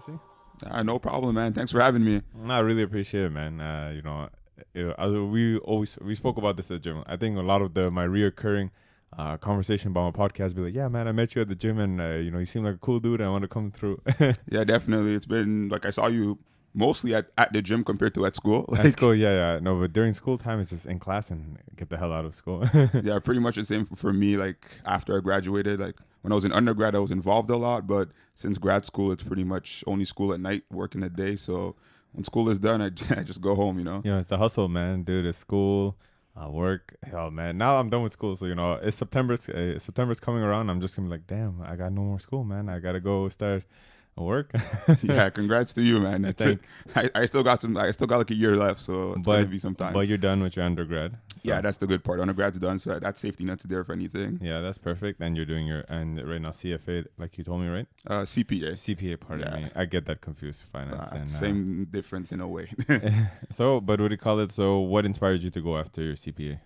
Tashi. No problem, man. Thanks for having me. I really appreciate it, man. We spoke about this at the gym. I think a lot of my reoccurring conversation about my podcast be like, yeah, man, I met you at the gym, and you seem like a cool dude. And I want to come through. Yeah, definitely. It's been like I saw you mostly at the gym compared to at school. At school, yeah. No, but during school time, it's just in class and get the hell out of school. Yeah, pretty much the same for me. Like after I graduated, like when I was in undergrad, I was involved a lot, but since grad school, it's pretty much only school at night, work in the day. So when school is done, I just go home. It's the hustle, man, dude. It's school, work. Hell, man. Now I'm done with school, so it's September's coming around. I'm just gonna be like, damn, I got no more school, man. I gotta go start work. Yeah, congrats to you, man. I still got like a year left, so it's gonna be some time. But you're done with your undergrad. So. Yeah, that's the good part. Undergrad's done, so that safety net's there for anything. Yeah, that's perfect. And you're doing right now CFA, like you told me, right? CPA. Pardon me. I get that confused. Finance. Same difference in a way. So, but what do you call it? So, what inspired you to go after your CPA?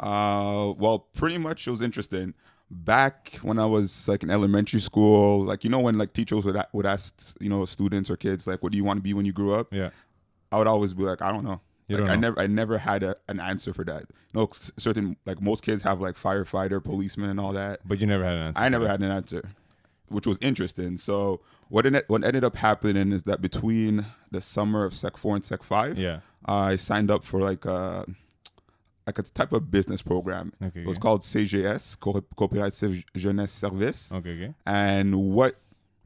Well, pretty much it was interesting. Back when I was like in elementary school, like when like teachers would ask students or kids like, what do you want to be when you grew up? Yeah, I would always be like, I don't know. I never had an answer for that. Certain like most kids have like firefighter, policeman, and all that. But you never had an answer. I never had an answer, which was interesting. So what ended up happening is that between the summer of Sec 4 and Sec 5, I signed up for like a type of business program. Okay, it was called CGS, Coopérative Jeunesse Service. Okay. And what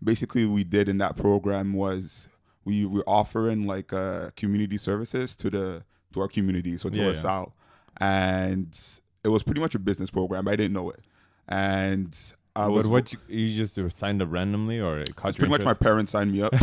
basically we did in that program was we were offering like community services to our community, so to LaSalle. And it was pretty much a business program. I didn't know it. And you just were signed up randomly, or it caught your pretty much interest? My parents signed me up.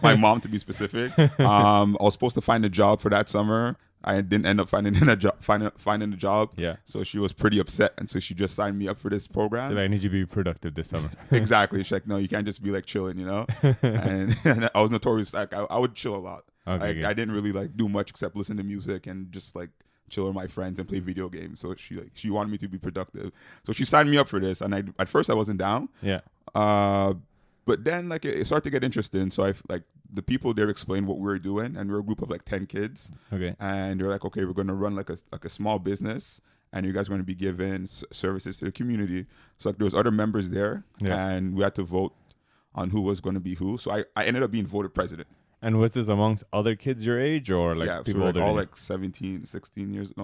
My mom, to be specific. I was supposed to find a job for that summer. I didn't end up finding a job. Yeah. So she was pretty upset, and so she just signed me up for this program. I need you to be productive this summer. Exactly. She's like, no, you can't just be like chilling, and I was notorious. Like I would chill a lot. Okay. I didn't really like do much except listen to music and just like chill with my friends and play video games. So she wanted me to be productive. So she signed me up for this, and at first I wasn't down. Yeah. But then like it started to get interesting. So the people there explained what we were doing, and we were a group of like 10 kids. Okay. And they're like, okay, we're going to run like a small business, and you guys are going to be giving services to the community. So like there was other members there, and we had to vote on who was going to be who. So I ended up being voted president. And was this amongst other kids your age, or like people older? All like 16 years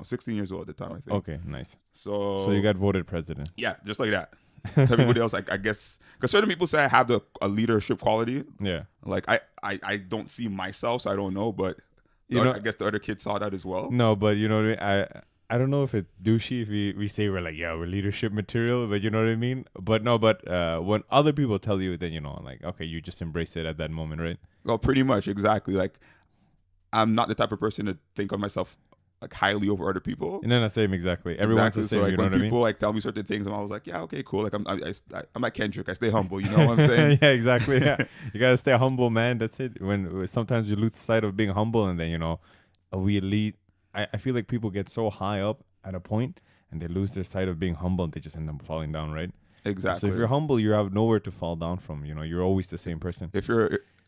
old at the time, I think. Okay, nice. So you got voted president. Yeah, just like that. To everybody else, I guess, because certain people say I have a leadership quality. Yeah. Like I don't see myself, so I don't know, but I guess the other kids saw that as well. No, but you know what I mean? I don't know if it's douchey if we say we're like, yeah, we're leadership material, but you know what I mean? But when other people tell you, then like, okay, you just embrace it at that moment, right? Well, pretty much, exactly. Like, I'm not the type of person to think of myself like highly over other people. And then the same, exactly. Everyone's the same. So like when people like tell me certain things, I'm always like, yeah, okay, cool. Like I'm like Kendrick. I stay humble. You know what I'm saying? Yeah, exactly. Yeah, you gotta stay humble, man. That's it. When sometimes you lose sight of being humble, and then we elite. I feel like people get so high up at a point, and they lose their sight of being humble, and they just end up falling down, right? Exactly. So if you're humble, you have nowhere to fall down from. You're always the same person.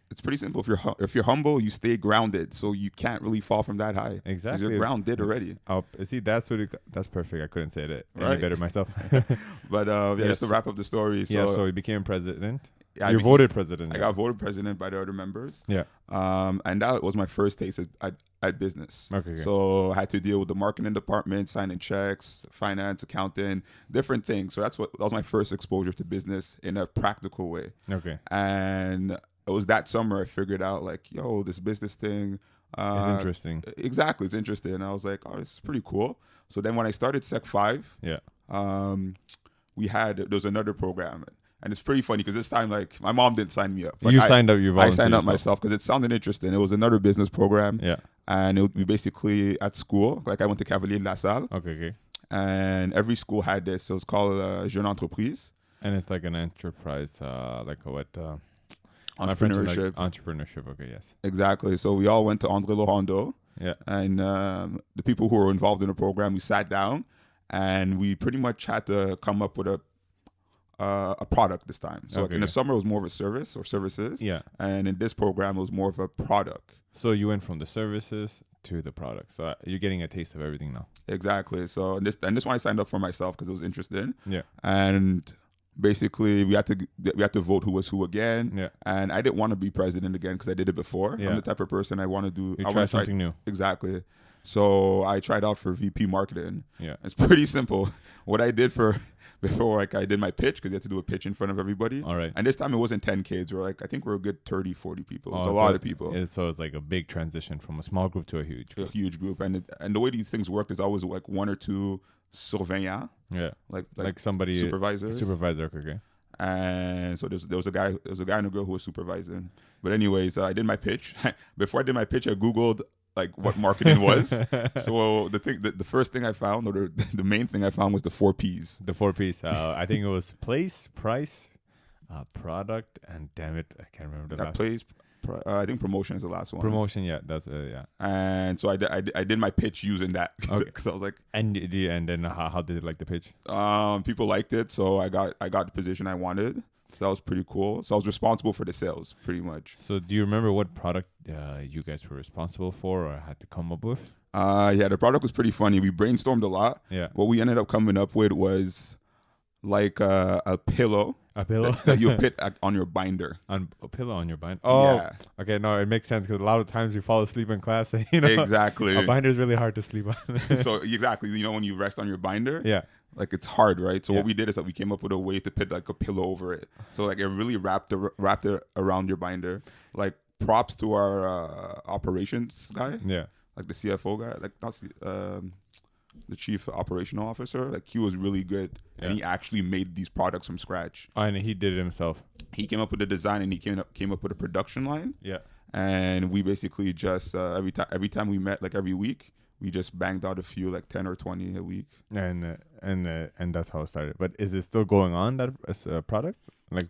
It's pretty simple. If you're humble, you stay grounded, so you can't really fall from that high. Exactly. You're grounded already. See, that's perfect. I couldn't say it any better myself. But just to wrap up the story. So you became president. Yeah, you voted president. I got voted president by the other members. Yeah. And that was my first taste at business. Okay. So I had to deal with the marketing department, signing checks, finance, accounting, different things. So that was my first exposure to business in a practical way. Okay. And it was that summer I figured out like, yo, this business thing. It's interesting. Exactly. It's interesting. And I was like, oh, this is pretty cool. So then when I started Sec 5, there was another program. And it's pretty funny because this time, like, my mom didn't sign me up. Like, you signed up, you volunteered. I signed up myself because it sounded interesting. It was another business program. Yeah. And it would be basically at school. Like, I went to Cavalier de la Salle. Okay. And every school had this. So it's called Jeune Entreprise. And it's like an enterprise, like what? Entrepreneurship. Entrepreneurship, okay, yes. Exactly. So we all went to André Laurando. Yeah. And the people who were involved in the program, we sat down and we pretty much had to come up with a product this time. So like in the Okay. summer it was more of a service or services, Yeah. and in this program it was more of a product. So you went from the services to the product. So you're getting a taste of everything now. Exactly. So this one I signed up for myself because I was interested, Yeah. and basically we had to vote who was who again. Yeah. And I didn't want to be president again because I did it before. Yeah. I'm the type of person I want to do. You I try want to something new. Exactly. So I tried out for VP marketing. Yeah. It's pretty simple. What I did before, like I did my pitch because you had to do a pitch in front of everybody. All right. And this time it wasn't 10 kids. We're like, I think we're a good 30, 40 people. It's a so lot of people. So it's like a big transition from a small group to a huge A group. huge group. And the way these things work is always like one or two surveillants, Yeah. like somebody supervisors. Supervisor, okay. And so there was a guy and a girl who was supervising. But anyways, I did my pitch. Before I did my pitch, I Googled like what marketing was. So the first thing I found, or the main thing I found, was the 4 P's. The 4 piece. I think it was place, price, product, and damn it, I can't remember the That last. place, I think promotion is the last one. Promotion, yeah, that's yeah. And so I did my pitch using that Okay. because I was like, And then how did it like the pitch? people liked it, so I got the position I wanted. So that was pretty cool. So I was responsible for the sales, pretty much. So do you remember what product you guys were responsible for or had to come up with? Yeah, the product was pretty funny. We brainstormed a lot. Yeah. What we ended up coming up with was like a pillow A pillow? that you put on your binder. On a pillow on your binder? Oh, Yeah. okay. No, it makes sense because a lot of times you fall asleep in class. And, you know, Exactly. a binder is really hard to sleep on. So exactly, when you rest on your binder, Yeah. like it's hard, right? So Yeah. what we did is that we came up with a way to put like a pillow over it. So like it really wrapped it around your binder. Like props to our operations guy, Yeah. like the CFO guy, like not the chief operational officer. Like he was really good, and he actually made these products from scratch. Oh, and he did it himself. He came up with the design, and he came up with a production line. Yeah. And we basically just every time we met, like every week, we just banged out a few, like 10 or 20 a week. And that's how it started. But is it still going on, that as a product? Like,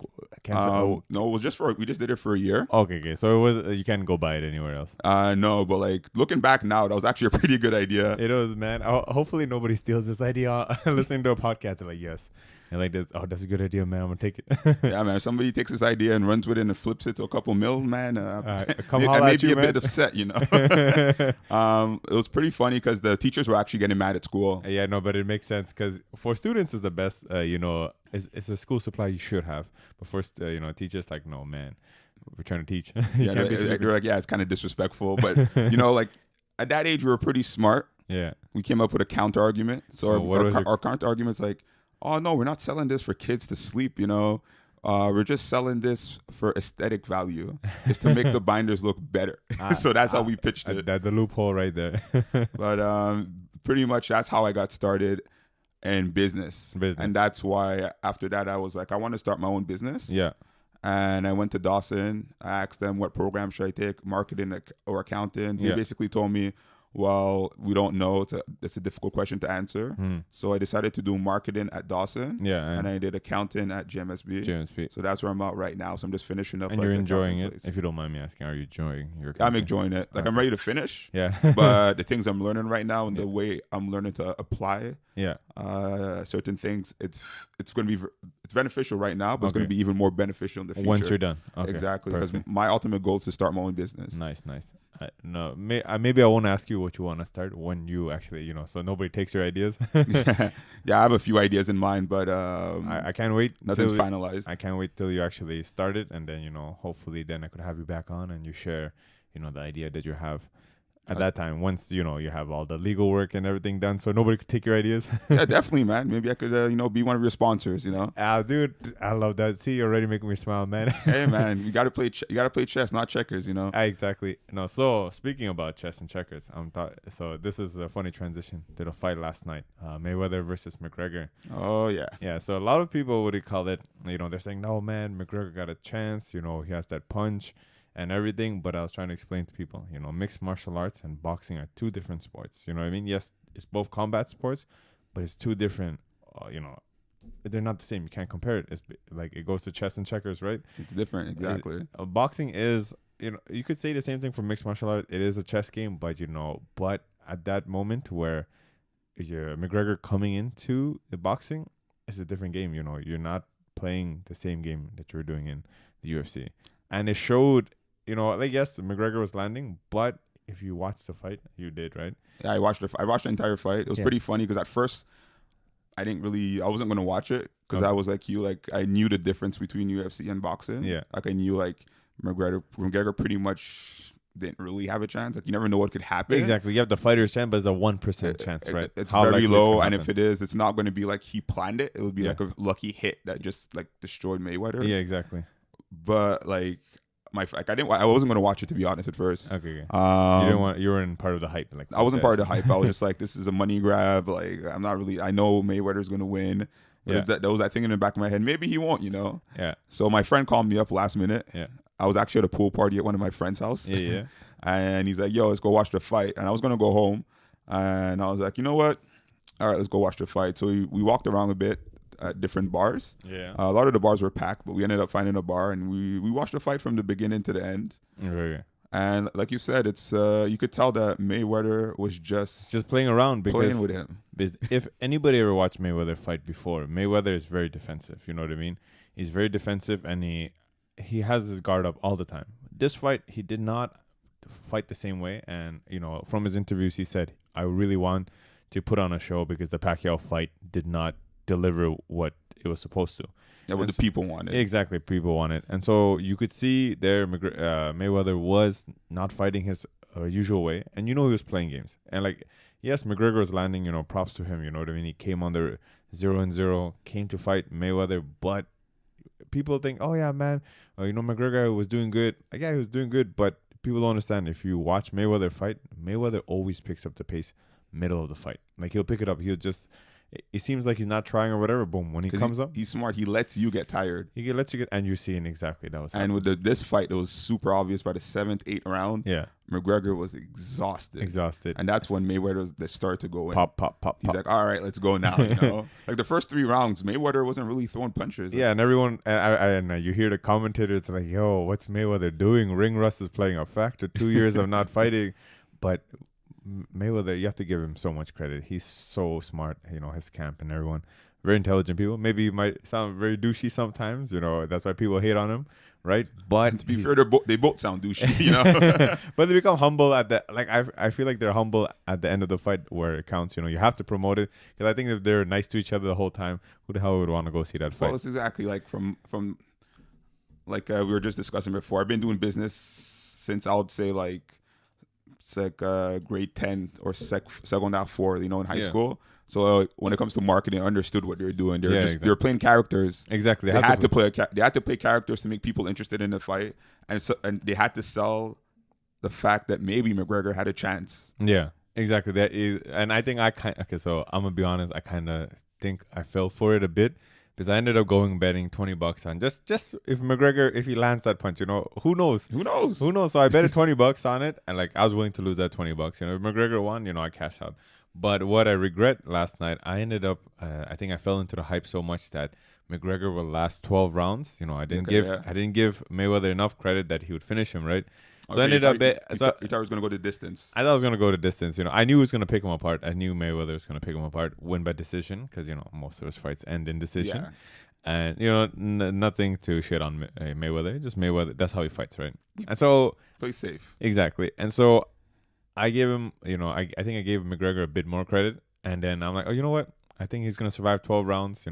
No, it was we just did it for a year. Okay. So it was, you can't go buy it anywhere else. No, but like looking back now, that was actually a pretty good idea. It was, man. Hopefully nobody steals this idea. Listening to a podcast, they're like, yes. And like this, that's a good idea, man. I'm gonna take it. Yeah, man. If somebody takes this idea and runs with it and flips it to a couple mil, man. Come I holla may at be you, a man. bit upset, It was pretty funny because the teachers were actually getting mad at school. Yeah, no, but it makes sense because for students is the best. It's a school supply you should have. But for teachers, like, no, man, we're trying to teach. Yeah, they're like, yeah, it's kind of disrespectful, but like at that age we were pretty smart. Yeah. We came up with a counter argument. So what was our counter argument's like, oh no, we're not selling this for kids to sleep. We're just selling this for aesthetic value. It's to make the binders look better. So that's how we pitched it. That's the loophole right there. But pretty much that's how I got started in business. And that's why after that I was like, I want to start my own business. Yeah. And I went to Dawson. I asked them what program should I take, marketing or accounting. They basically told me, well, we don't know. It's a difficult question to answer. So I decided to do marketing at Dawson. Yeah. And I did accounting at GMSB. So that's where I'm at right now. So I'm just finishing up. And you're enjoying it? If you don't mind me asking, are you enjoying your accounting? I'm enjoying it. Like, I'm ready to finish. Yeah. But the things I'm learning right now and the way I'm learning to apply certain things, it's going to be it's beneficial right now, but it's going to be even more beneficial in the future. Once you're done. Okay. Exactly. Because my ultimate goal is to start my own business. Nice. No, maybe I won't ask you what you want to start when you actually, so nobody takes your ideas. Yeah, I have a few ideas in mind, but I can't wait. Nothing's finalized. I can't wait till you actually start it, and then hopefully then I could have you back on and you share, the idea that you have at that time. Once you have all the legal work and everything done, so nobody could take your ideas. Yeah, definitely, man. Maybe I could, be one of your sponsors. Dude, I love that. See, you're already making me smile, man. Hey, man, you gotta play. You gotta play chess, not checkers. Exactly. No. So speaking about chess and checkers, so this is a funny transition to the fight last night, Mayweather versus McGregor. Oh yeah. Yeah. So a lot of people would call it, they're saying, no, man, McGregor got a chance. He has that punch and everything. But I was trying to explain to people, mixed martial arts and boxing are two different sports. You know what I mean? Yes, it's both combat sports, but it's two different. They're not the same. You can't compare it. It's like it goes to chess and checkers, right? It's different, exactly. Boxing is, you could say the same thing for mixed martial arts. It is a chess game, but but at that moment where McGregor coming into the boxing, it's a different game. You're not playing the same game that you were doing in the UFC. And it showed, like, yes, McGregor was landing, but if you watched the fight, you did, right? Yeah, I watched the entire fight. It was pretty funny because at first I wasn't going to watch it because I was like you, like I knew the difference between UFC and boxing. Yeah. Like I knew like McGregor pretty much didn't really have a chance. Like you never know what could happen. Exactly. You have the fighter's chance, but it's a 1% chance, right? It's very low, and if it is, it's not going to be like he planned it. It would be like a lucky hit that just like destroyed Mayweather. Yeah, exactly. But like I wasn't going to watch it, to be honest, at first. Okay. You weren't part of the hype. Like I wasn't part of the hype. I was just like, this is a money grab. Like I'm not really. I know Mayweather's going to win. But that was that thing in the back of my head. Maybe he won't. Yeah. So my friend called me up last minute. Yeah. I was actually at a pool party at one of my friend's house. Yeah. And he's like, yo, let's go watch the fight. And I was going to go home. And I was like, you know what? All right, let's go watch the fight. So we walked around a bit at different bars. Yeah. A lot of the bars were packed, but we ended up finding a bar. And we watched the fight from the beginning to the end. Okay. And like you said, it's you could tell that Mayweather was just playing around. Playing with him. If anybody ever watched Mayweather fight before, Mayweather is very defensive. You know what I mean? He's very defensive, and he has his guard up all the time. This fight, he did not fight the same way. And, from his interviews, he said, I really want to put on a show because the Pacquiao fight did not deliver what it was supposed to. Yeah, what the people wanted. Exactly, people wanted. And so you could see there Mayweather was not fighting his usual way. And he was playing games. And like, yes, McGregor was landing, props to him. You know what I mean? He came on the 0-0, came to fight Mayweather, but people think, oh yeah, man, McGregor was doing good. Like, yeah, he was doing good, but people don't understand. If you watch Mayweather fight, Mayweather always picks up the pace middle of the fight. Like he'll pick it up. He'll just, it seems like he's not trying or whatever. Boom, when he comes up, he's smart. He lets you get tired. He lets you get, and you're seeing exactly that was happening. And with this fight, it was super obvious by the 7th, 8th round. Yeah, McGregor was exhausted, and that's when Mayweather started to go in. Pop. He's like, all right, let's go now. Like the first 3 rounds, Mayweather wasn't really throwing punches. Yeah, and everyone, and you hear the commentators like, yo, what's Mayweather doing? Ring rust is playing a factor. 2 years of not fighting, but Mayweather, you have to give him so much credit. He's so smart, his camp and everyone. Very intelligent people. Maybe he might sound very douchey sometimes, that's why people hate on him, right? But to be fair, they both sound douchey, But they become humble at the, like, I feel like they're humble at the end of the fight where it counts, you have to promote it. Because I think if they're nice to each other the whole time, who the hell would want to go see that fight? Well, it's exactly like from like we were just discussing before. I've been doing business since I would say like it's like grade 10 or second 4, in high school. So when it comes to marketing, I understood what they're doing. They're playing characters. Exactly. They had to play characters to make people interested in the fight, and they had to sell the fact that maybe McGregor had a chance. Yeah, exactly. That is, and I think so I'm gonna be honest. I kind of think I fell for it a bit. Because I ended up betting $20 on just if McGregor, if he lands that punch, who knows? So I betted $20 on it, and like I was willing to lose that $20. If McGregor won, I cashed out. But what I regret last night, I ended up, I think I fell into the hype so much that McGregor will last 12 rounds. I didn't give Mayweather enough credit that he would finish him, right? So I ended up. You thought it was going to go the distance. I thought it was going to go the distance. I knew he was going to pick him apart. I knew Mayweather was going to pick him apart, win by decision, because most of his fights end in decision. Yeah. And nothing to shit on Mayweather. Just Mayweather. That's how he fights, right? And so play safe. Exactly. And so I gave him. I think I gave McGregor a bit more credit, and then I'm like, oh, you know what? I think he's going to survive 12 rounds.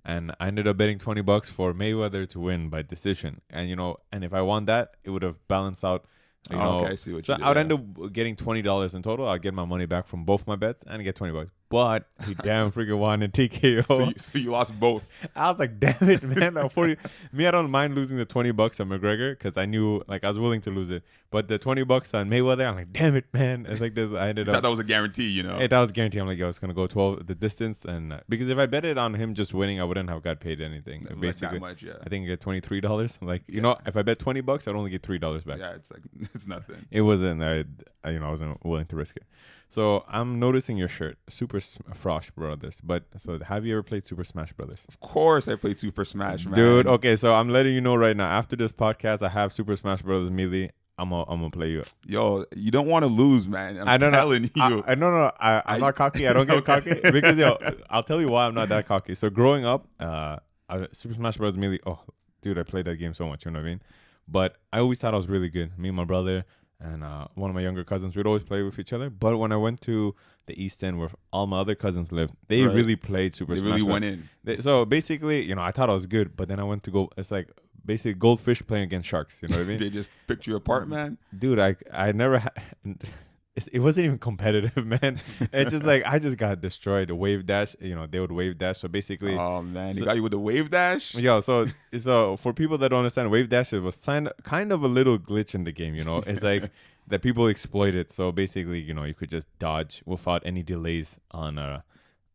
And I ended up betting $20 for Mayweather to win by decision. And, and if I won that, it would have balanced out. Okay, I see what you did. I would end up getting $20 in total. I'd get my money back from both my bets and get $20. But he damn freaking won in TKO. So you lost both. I was like, damn it, man. I don't mind losing the $20 on McGregor because I knew, like, I was willing to lose it. But the $20 on Mayweather, I'm like, damn it, man. It's like this. I ended up. That was a guarantee, That was a guarantee. I'm like, yo, it's gonna go 12 the distance, and because if I bet it on him just winning, I wouldn't have got paid anything. Like basically, that much, yeah. I think I get $23. Like, if I bet $20, I'd only get $3 back. Yeah, it's like it's nothing. It wasn't. I wasn't willing to risk it. So I'm noticing your shirt, Super Frosh Brothers. But so have you ever played Super Smash Brothers? Of course, I played Super Smash, man. Dude, okay, so I'm letting you know right now. After this podcast, I have Super Smash Brothers Melee. I'm gonna play you. Yo, you don't want to lose, man. I'm telling you. I'm not cocky. I don't get cocky because I'll tell you why I'm not that cocky. So growing up, Super Smash Bros. Melee. Oh, dude, I played that game so much. You know what I mean? But I always thought I was really good. Me and my brother and one of my younger cousins, we'd always play with each other. But when I went to the East End, where all my other cousins lived, they really played Super Smash. They really went in. So basically, you know, I thought I was good, but then I went to go. It's like basically goldfish playing against sharks. You know what I mean? They just picked you apart, man. Dude, I never had. It wasn't even competitive, man. It's just like I just got destroyed. The wave dash, you know, they would wave dash. So basically, oh man, they got you with the wave dash. Yeah, so for people that don't understand, wave dash was kind of a little glitch in the game. You know, it's like that people exploit it. So basically, you know, you could just dodge without any delays on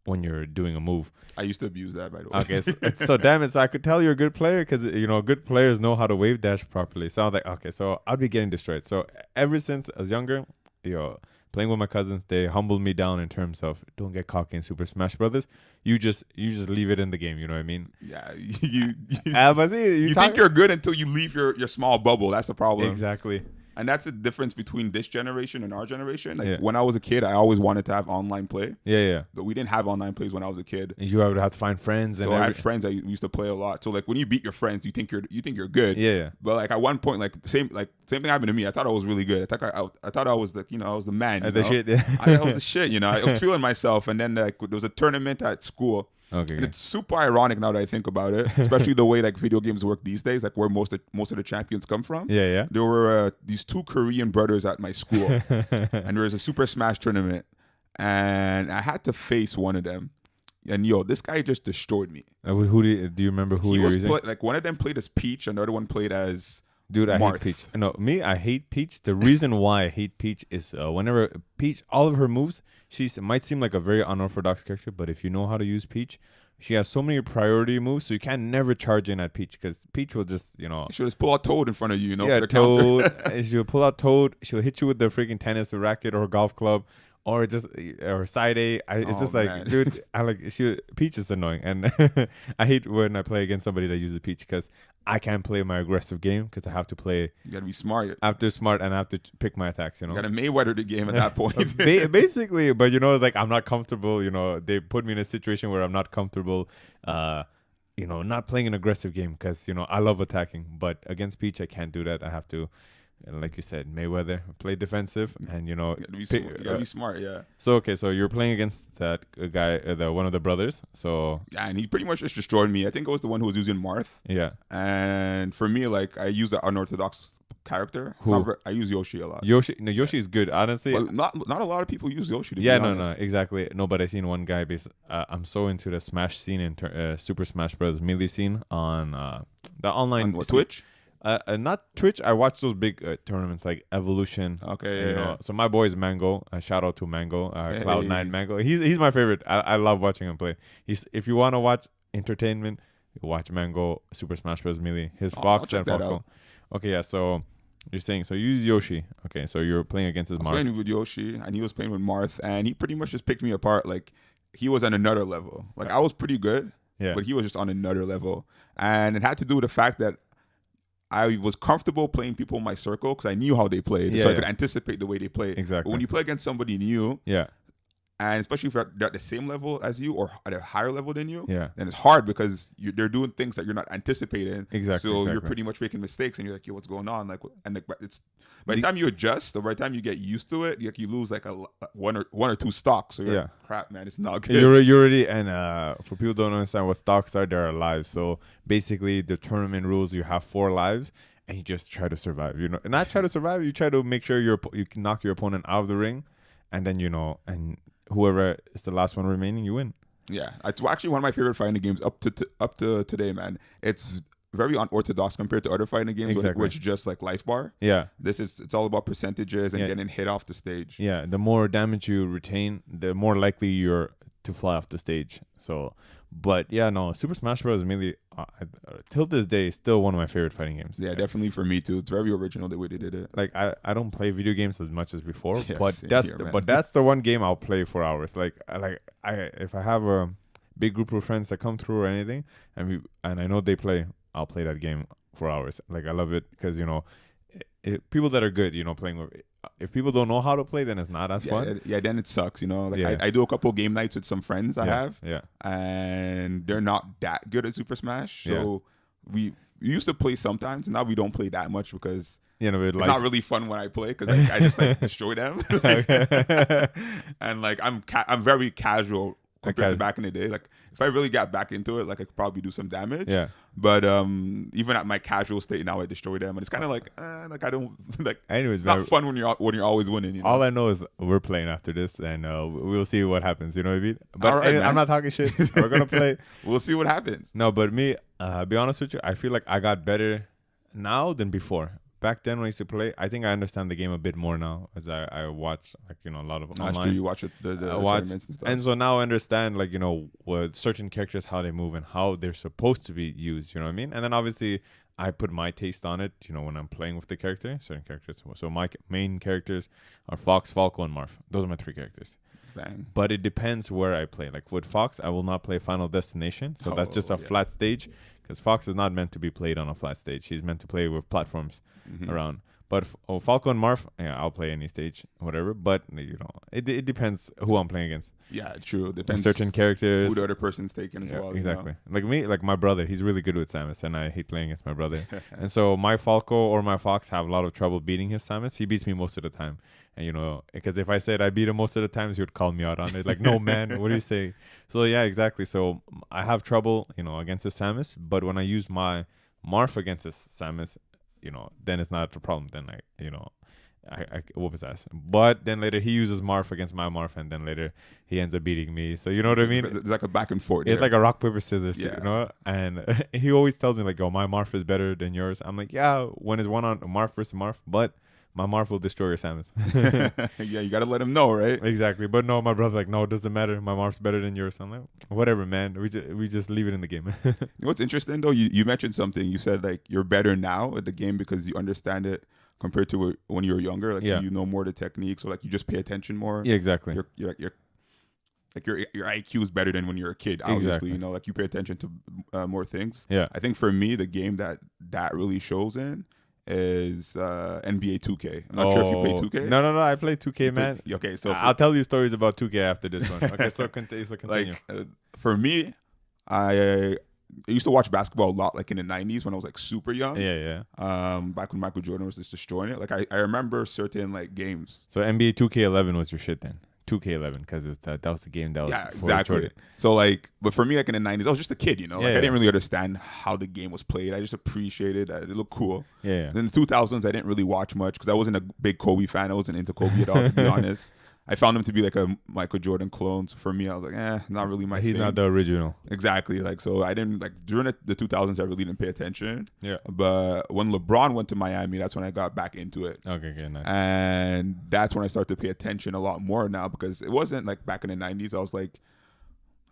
when you're doing a move. I used to abuse that, by the way. Okay, so damn it. So I could tell you're a good player because, you know, good players know how to wave dash properly. So I was like, okay, so I'll be getting destroyed. So ever since I was younger, you know, playing with my cousins, they humbled me down in terms of don't get cocky in Super Smash Brothers. You just leave it in the game. You know what I mean? Yeah, but see, you think you're good until you leave your small bubble. That's the problem. Exactly. And that's the difference between this generation and our generation. Like when I was a kid, I always wanted to have online play. Yeah. But we didn't have online plays when I was a kid. And you would have to find friends. So I had friends I used to play a lot. So like when you beat your friends, you think you're good. Yeah. But like at one point, like same thing happened to me. I thought I was really good. I thought I was I was the man. The shit. Yeah. I was the shit. You know, I was feeling myself. And then like there was a tournament at school. Okay. And it's super ironic now that I think about it, especially the way like video games work these days, like where most of the champions come from. Yeah. There were these two Korean brothers at my school, and there was a Super Smash tournament, and I had to face one of them, and this guy just destroyed me. Who do you remember who he was using? Like one of them played as Peach, and the other one played as Dude, I Marth. hate Peach. No, I hate Peach. The reason why I hate Peach is whenever Peach, all of her moves, she might seem like a very unorthodox character, but if you know how to use Peach, she has so many priority moves, so you can never charge in at Peach because Peach will just, you know. She'll just pull out Toad in front of you, Yeah, for the Toad. counter. She'll pull out Toad. She'll hit you with the freaking tennis racket or golf club. Or side A. It's just like, man. dude, Peach is annoying, and I hate when I play against somebody that uses Peach because I can't play my aggressive game because I have to play. You gotta be smart. I have to smart and I have to pick my attacks. You know, You gotta Mayweather the game at that point. Basically, but you know, like I'm not comfortable. You know, they put me in a situation where I'm not comfortable. You know, not playing an aggressive game because I love attacking, but against Peach I can't do that. I have to. And like you said, Mayweather, play defensive, and you gotta be smart, yeah. So you're playing against that guy, one of the brothers. So yeah, and he pretty much just destroyed me. I think I was the one who was using Marth. Yeah. And for me, like I use the unorthodox character. I use Yoshi a lot. Yoshi is good, honestly. Well, not a lot of people use Yoshi. To yeah, be no, honest. exactly. No, but I seen one guy. I'm so into the Smash scene and Super Smash Bros. Melee scene on the online on Twitch. Not Twitch. I watch those big tournaments like Evolution. Okay, yeah. So my boy is Mango. Shout out to Mango, Cloud9 Mango. He's my favorite. I love watching him play. If you want to watch entertainment, you watch Mango Super Smash Bros. Melee. His Fox and Falco. Okay, yeah. So you're saying you use Yoshi. Okay, so you're playing against his Marth. Playing with Yoshi, and he was playing with Marth, and he pretty much just picked me apart. Like he was on another level. Like I was pretty good, but he was just on another level, and it had to do with the fact that I was comfortable playing people in my circle because I knew how they played, so I could anticipate the way they played. Exactly. But when you play against somebody new, and especially if they're at the same level as you or at a higher level than you, then it's hard because they're doing things that you're not anticipating. Exactly. So you're pretty much making mistakes, and you're like, "Yo, what's going on?" It's by the time you adjust, or by the time you get used to it, you lose like one or two stocks. So you're like, crap, man, it's not good. You're already for people who don't understand what stocks are, there are lives. So basically, the tournament rules: you have 4 lives. And you just try to survive, not try to survive. You try to make sure you can knock your opponent out of the ring, and then and whoever is the last one remaining, you win. Yeah, it's actually one of my favorite fighting games up to today, man. It's very unorthodox compared to other fighting games, where it's just like life bar. Yeah, it's all about percentages and getting hit off the stage. Yeah, the more damage you retain, the more likely you're to fly off the stage. So. But yeah, no, Super Smash Bros. Melee, till this day, is still one of my favorite fighting games. Yeah, definitely for me too. It's very original the way they did it. Like I don't play video games as much as before, Yeah, but but that's the one game I'll play for hours. If I have a big group of friends that come through or anything, and I know they play, I'll play that game for hours. Like I love it because people that are good, playing with. If people don't know how to play, then it's not as fun. Yeah, then it sucks. Like I do a couple game nights with some friends I have. Yeah. And they're not that good at Super Smash. So we used to play sometimes. Now we don't play that much because it's not really fun when I play because I just like destroy them. And like I'm very casual compared to back in the day. Like if I really got back into it, like I could probably do some damage. Yeah. But even at my casual state now, I destroy them, and it's kind of like I don't like. Anyways, it's not fun when you're always winning. All I know is we're playing after this, and we'll see what happens. You know what I mean? But right, I'm not talking shit. We're gonna play. We'll see what happens. No, but me, be honest with you, I feel like I got better now than before. Back then when I used to play, I think I understand the game a bit more now as I watch a lot of online. After you watch the tournaments and stuff. And so now I understand what certain characters, how they move and how they're supposed to be used. You know what I mean? And then obviously I put my taste on it. When I'm playing with the character, certain characters. So my main characters are Fox, Falco, and Marth. Those are my 3 characters. Bang. But it depends where I play. Like with Fox, I will not play Final Destination. So that's just a flat stage. Because Fox is not meant to be played on a flat stage. He's meant to play with platforms around. But Falco and Marth, I'll play any stage, whatever. But it depends who I'm playing against. Yeah, true. Depends certain characters, who the other person's taking as well. Exactly. Like me, like my brother, he's really good with Samus, and I hate playing against my brother. And so my Falco or my Fox have a lot of trouble beating his Samus. He beats me most of the time. And because if I said I beat him most of the times, he would call me out on it. Like, no man, what do you say? So yeah, exactly. So I have trouble, against his Samus. But when I use my Marth against his Samus, then it's not a problem. Then I whoop his ass. But then later he uses Marth against my Marth, and then later he ends up beating me. So you know what I mean? It's like a back and forth. It's like a rock paper scissors, And he always tells me like, "Oh, my Marth is better than yours." I'm like, "Yeah, when it's one on Marth versus Marth, but my Marth will destroy your Samus." Yeah, you gotta let him know, right? Exactly. But no, my brother's like, "No, it doesn't matter. My Marth's better than yours." I'm like, "Whatever, man. We just leave it in the game." You know what's interesting though? You mentioned something. You said like you're better now at the game because you understand it compared to when you were younger. Like you know more the techniques, or like you just pay attention more. Yeah, exactly. Your IQ is better than when you're a kid. Obviously, Exactly. like you pay attention to more things. Yeah. I think for me, the game that really shows in is NBA 2K. I'm not sure if you play 2K. No. I play 2K, man. Okay, so I'll tell you stories about 2K after this one. Okay, so continue. Like for me, I used to watch basketball a lot, like in the 90s when I was like super young. Yeah. Back when Michael Jordan was just destroying it. Like I remember certain like games. So NBA 2K11 was your shit then. 2K11 because that was the game that was exactly. Jordan. So like, but for me, like in the 90s, I was just a kid, I didn't really understand how the game was played. I just appreciated that it looked cool. Yeah. Then in the 2000s, I didn't really watch much because I wasn't a big Kobe fan. I wasn't into Kobe at all, to be honest. I found him to be like a Michael Jordan clone. So for me, I was like, not really my thing. He's not the original. Exactly. Like, so I didn't like during the 2000s, I really didn't pay attention. Yeah. But when LeBron went to Miami, that's when I got back into it. Okay, nice. And that's when I started to pay attention a lot more now because it wasn't like back in the 90s. I was like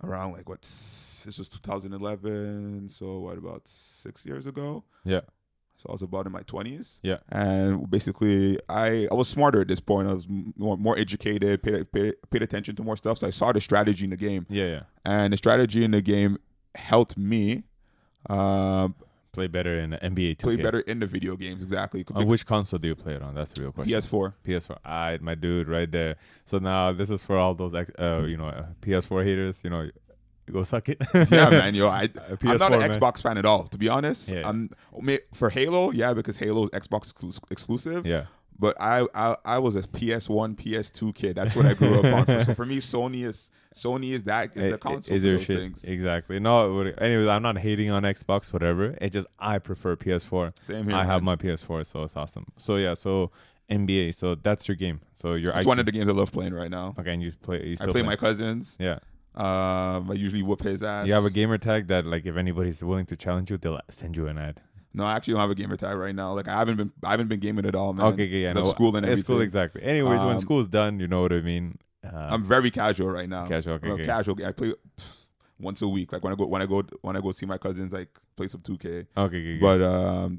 around like this was 2011. So what, about 6 years ago? Yeah. So I was about in my 20s. Yeah. And basically, I was smarter at this point. I was more educated, paid attention to more stuff. So I saw the strategy in the game. Yeah. And the strategy in the game helped me play better in NBA 2K. Play better in the video games, exactly. On which console do you play it on? That's the real question. PS4. PS4. Alright, my dude, right there. So now this is for all those, PS4 haters. Go suck it. Yeah, man. I'm not an man. Xbox fan at all, to be honest. Yeah. For Halo, because Halo is Xbox exclusive. Yeah. But I was a PS1, PS2 kid. That's what I grew up on. So for me, Sony is the console for those things. Exactly. No, anyways, I'm not hating on Xbox, whatever. It's just I prefer PS4. Same here. I have my PS4, so it's awesome. So yeah, so NBA, so that's your game. So it's one of the games I love playing right now. Okay, and I play my cousins. Yeah. I usually whoop his ass. You have a gamer tag that, like, if anybody's willing to challenge you, they'll send you an ad. No, I actually don't have a gamer tag right now. Like I haven't been gaming at all, man. Okay, yeah, no, school and everything. It's cool, exactly. Anyways, when school's done, you know what I mean. I'm very casual right now. Casual, okay. Casual. I play once a week. Like when I go see my cousins, like play some 2K. Okay, But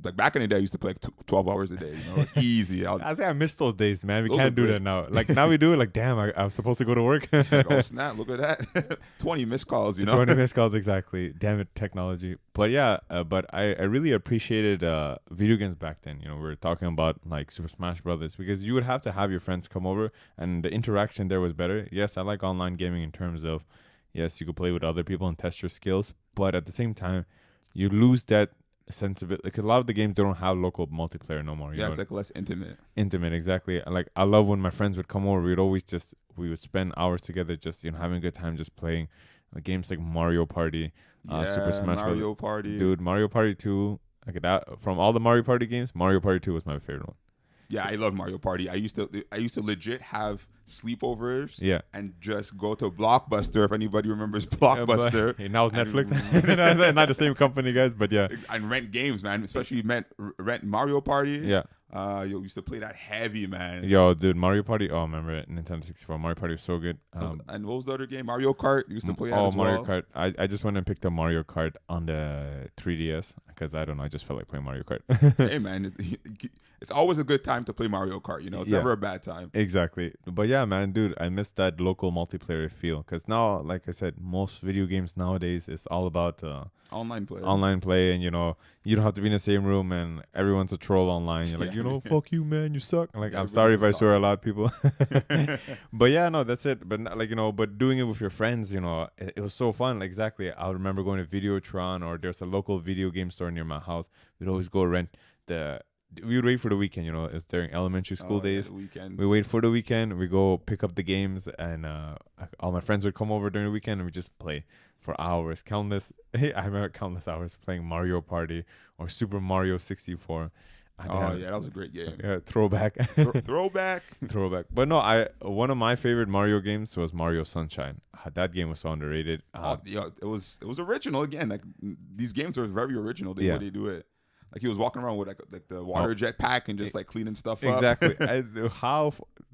like back in the day, I used to play like 12 hours a day. You know, like easy. I think I miss those days, man. We Those can't are do great. that now. Like now we do it. Like damn, I was supposed to go to work. Like, oh snap! Look at that, 20 missed calls. You know, 20 missed calls exactly. Damn it, technology. But yeah, but I really appreciated video games back then. You know, we were talking about like Super Smash Brothers because you would have to have your friends come over, and the interaction there was better. Yes, I like online gaming in terms of, yes, you could play with other people and test your skills, but at the same time, you lose that sense of it. Like a lot of the games don't have local multiplayer no more. You know? it's like less intimate. Intimate, exactly. Like I love when my friends would come over. We would spend hours together, just having a good time, just playing games like Mario Party, Super Smash Mario Bros. Party, Dude, Mario Party 2. Like that, from all the Mario Party games, Mario Party 2 was my favorite one. Yeah, I love Mario Party. I used to legit have sleepovers. Yeah. And just go to Blockbuster, if anybody remembers Blockbuster. Yeah, now it's Netflix. Not the same company, guys, but yeah. And rent games, man. Especially rent Mario Party. Yeah. You used to play that heavy, man. Yo, dude, Mario Party. Oh, I remember it. Nintendo 64. Mario Party was so good. And what was the other game? Mario Kart. You used to play that as Mario well. Kart. I just went and picked up Mario Kart on the 3DS because I don't know. I just felt like playing Mario Kart. Hey, man, it's always a good time to play Mario Kart. You know, it's never a bad time. Exactly. But yeah, man, dude, I miss that local multiplayer feel because now, like I said, most video games nowadays is all about online play. Online play, and you don't have to be in the same room, and everyone's a troll online. You're like, fuck you, man, you suck. Like, I'm sorry if I swear a lot of people. But yeah, no, that's it. But like, but doing it with your friends, it was so fun. Like, exactly. I remember going to Videotron, or there's a local video game store near my house. We'd always go rent we would wait for the weekend, it was during elementary school days. We wait for the weekend, we go pick up the games, and all my friends would come over during the weekend, and we just play for hours, countless. I remember countless hours playing Mario Party or Super Mario 64. That was a great game. Yeah, throwback. Throwback. But no, one of my favorite Mario games was Mario Sunshine. That game was so underrated. It was original again. Like these games are very original. The way they do it. Like he was walking around with like the water jet pack and just like cleaning stuff up. Exactly.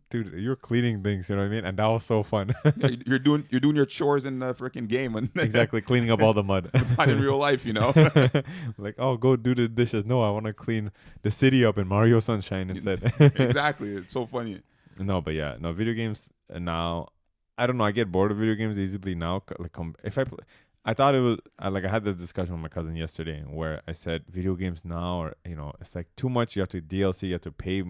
Dude, you're cleaning things, you know what I mean? And that was so fun. Yeah, you're doing your chores in the freaking game. Exactly, cleaning up all the mud. Not in real life, Like, oh, go do the dishes. No, I want to clean the city up in Mario Sunshine instead. Exactly. It's so funny. No, but yeah, no, video games now, I don't know, I get bored of video games easily now. Like, if I play, I thought it was I had this discussion with my cousin yesterday where I said video games now are, it's like too much. You have to DLC, you have to pay,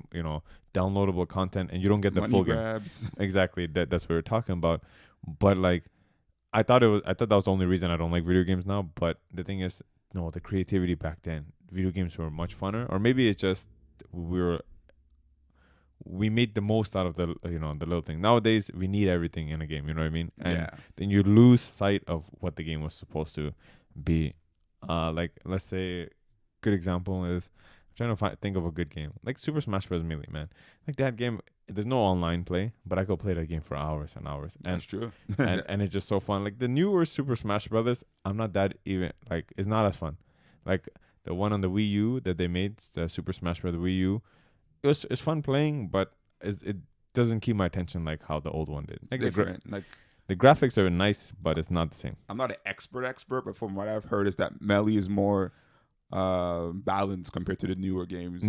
downloadable content, and you don't get the Money full grabs. game. Exactly. That's what we're talking about. But like, I thought that was the only reason I don't like video games now. But the thing is, no, the creativity back then, video games were much funner. Or maybe it's just we made the most out of the the little thing. Nowadays we need everything in a game, you know what I mean? And then you lose sight of what the game was supposed to be. Like, let's say, good example is, I'm trying to think of a good game like Super Smash Bros. Melee, man. Like that game, there's no online play, but I could play that game for hours and hours. And, that's true. and it's just so fun. Like the newer Super Smash Brothers, I'm not that even like it's not as fun. Like the one on the Wii U that they made, the Super Smash Bros. Wii U. It's fun playing, but it doesn't keep my attention like how the old one did. Like it's different. The graphics are nice, but it's not the same. I'm not an expert, but from what I've heard is that Melee is more balanced compared to the newer games.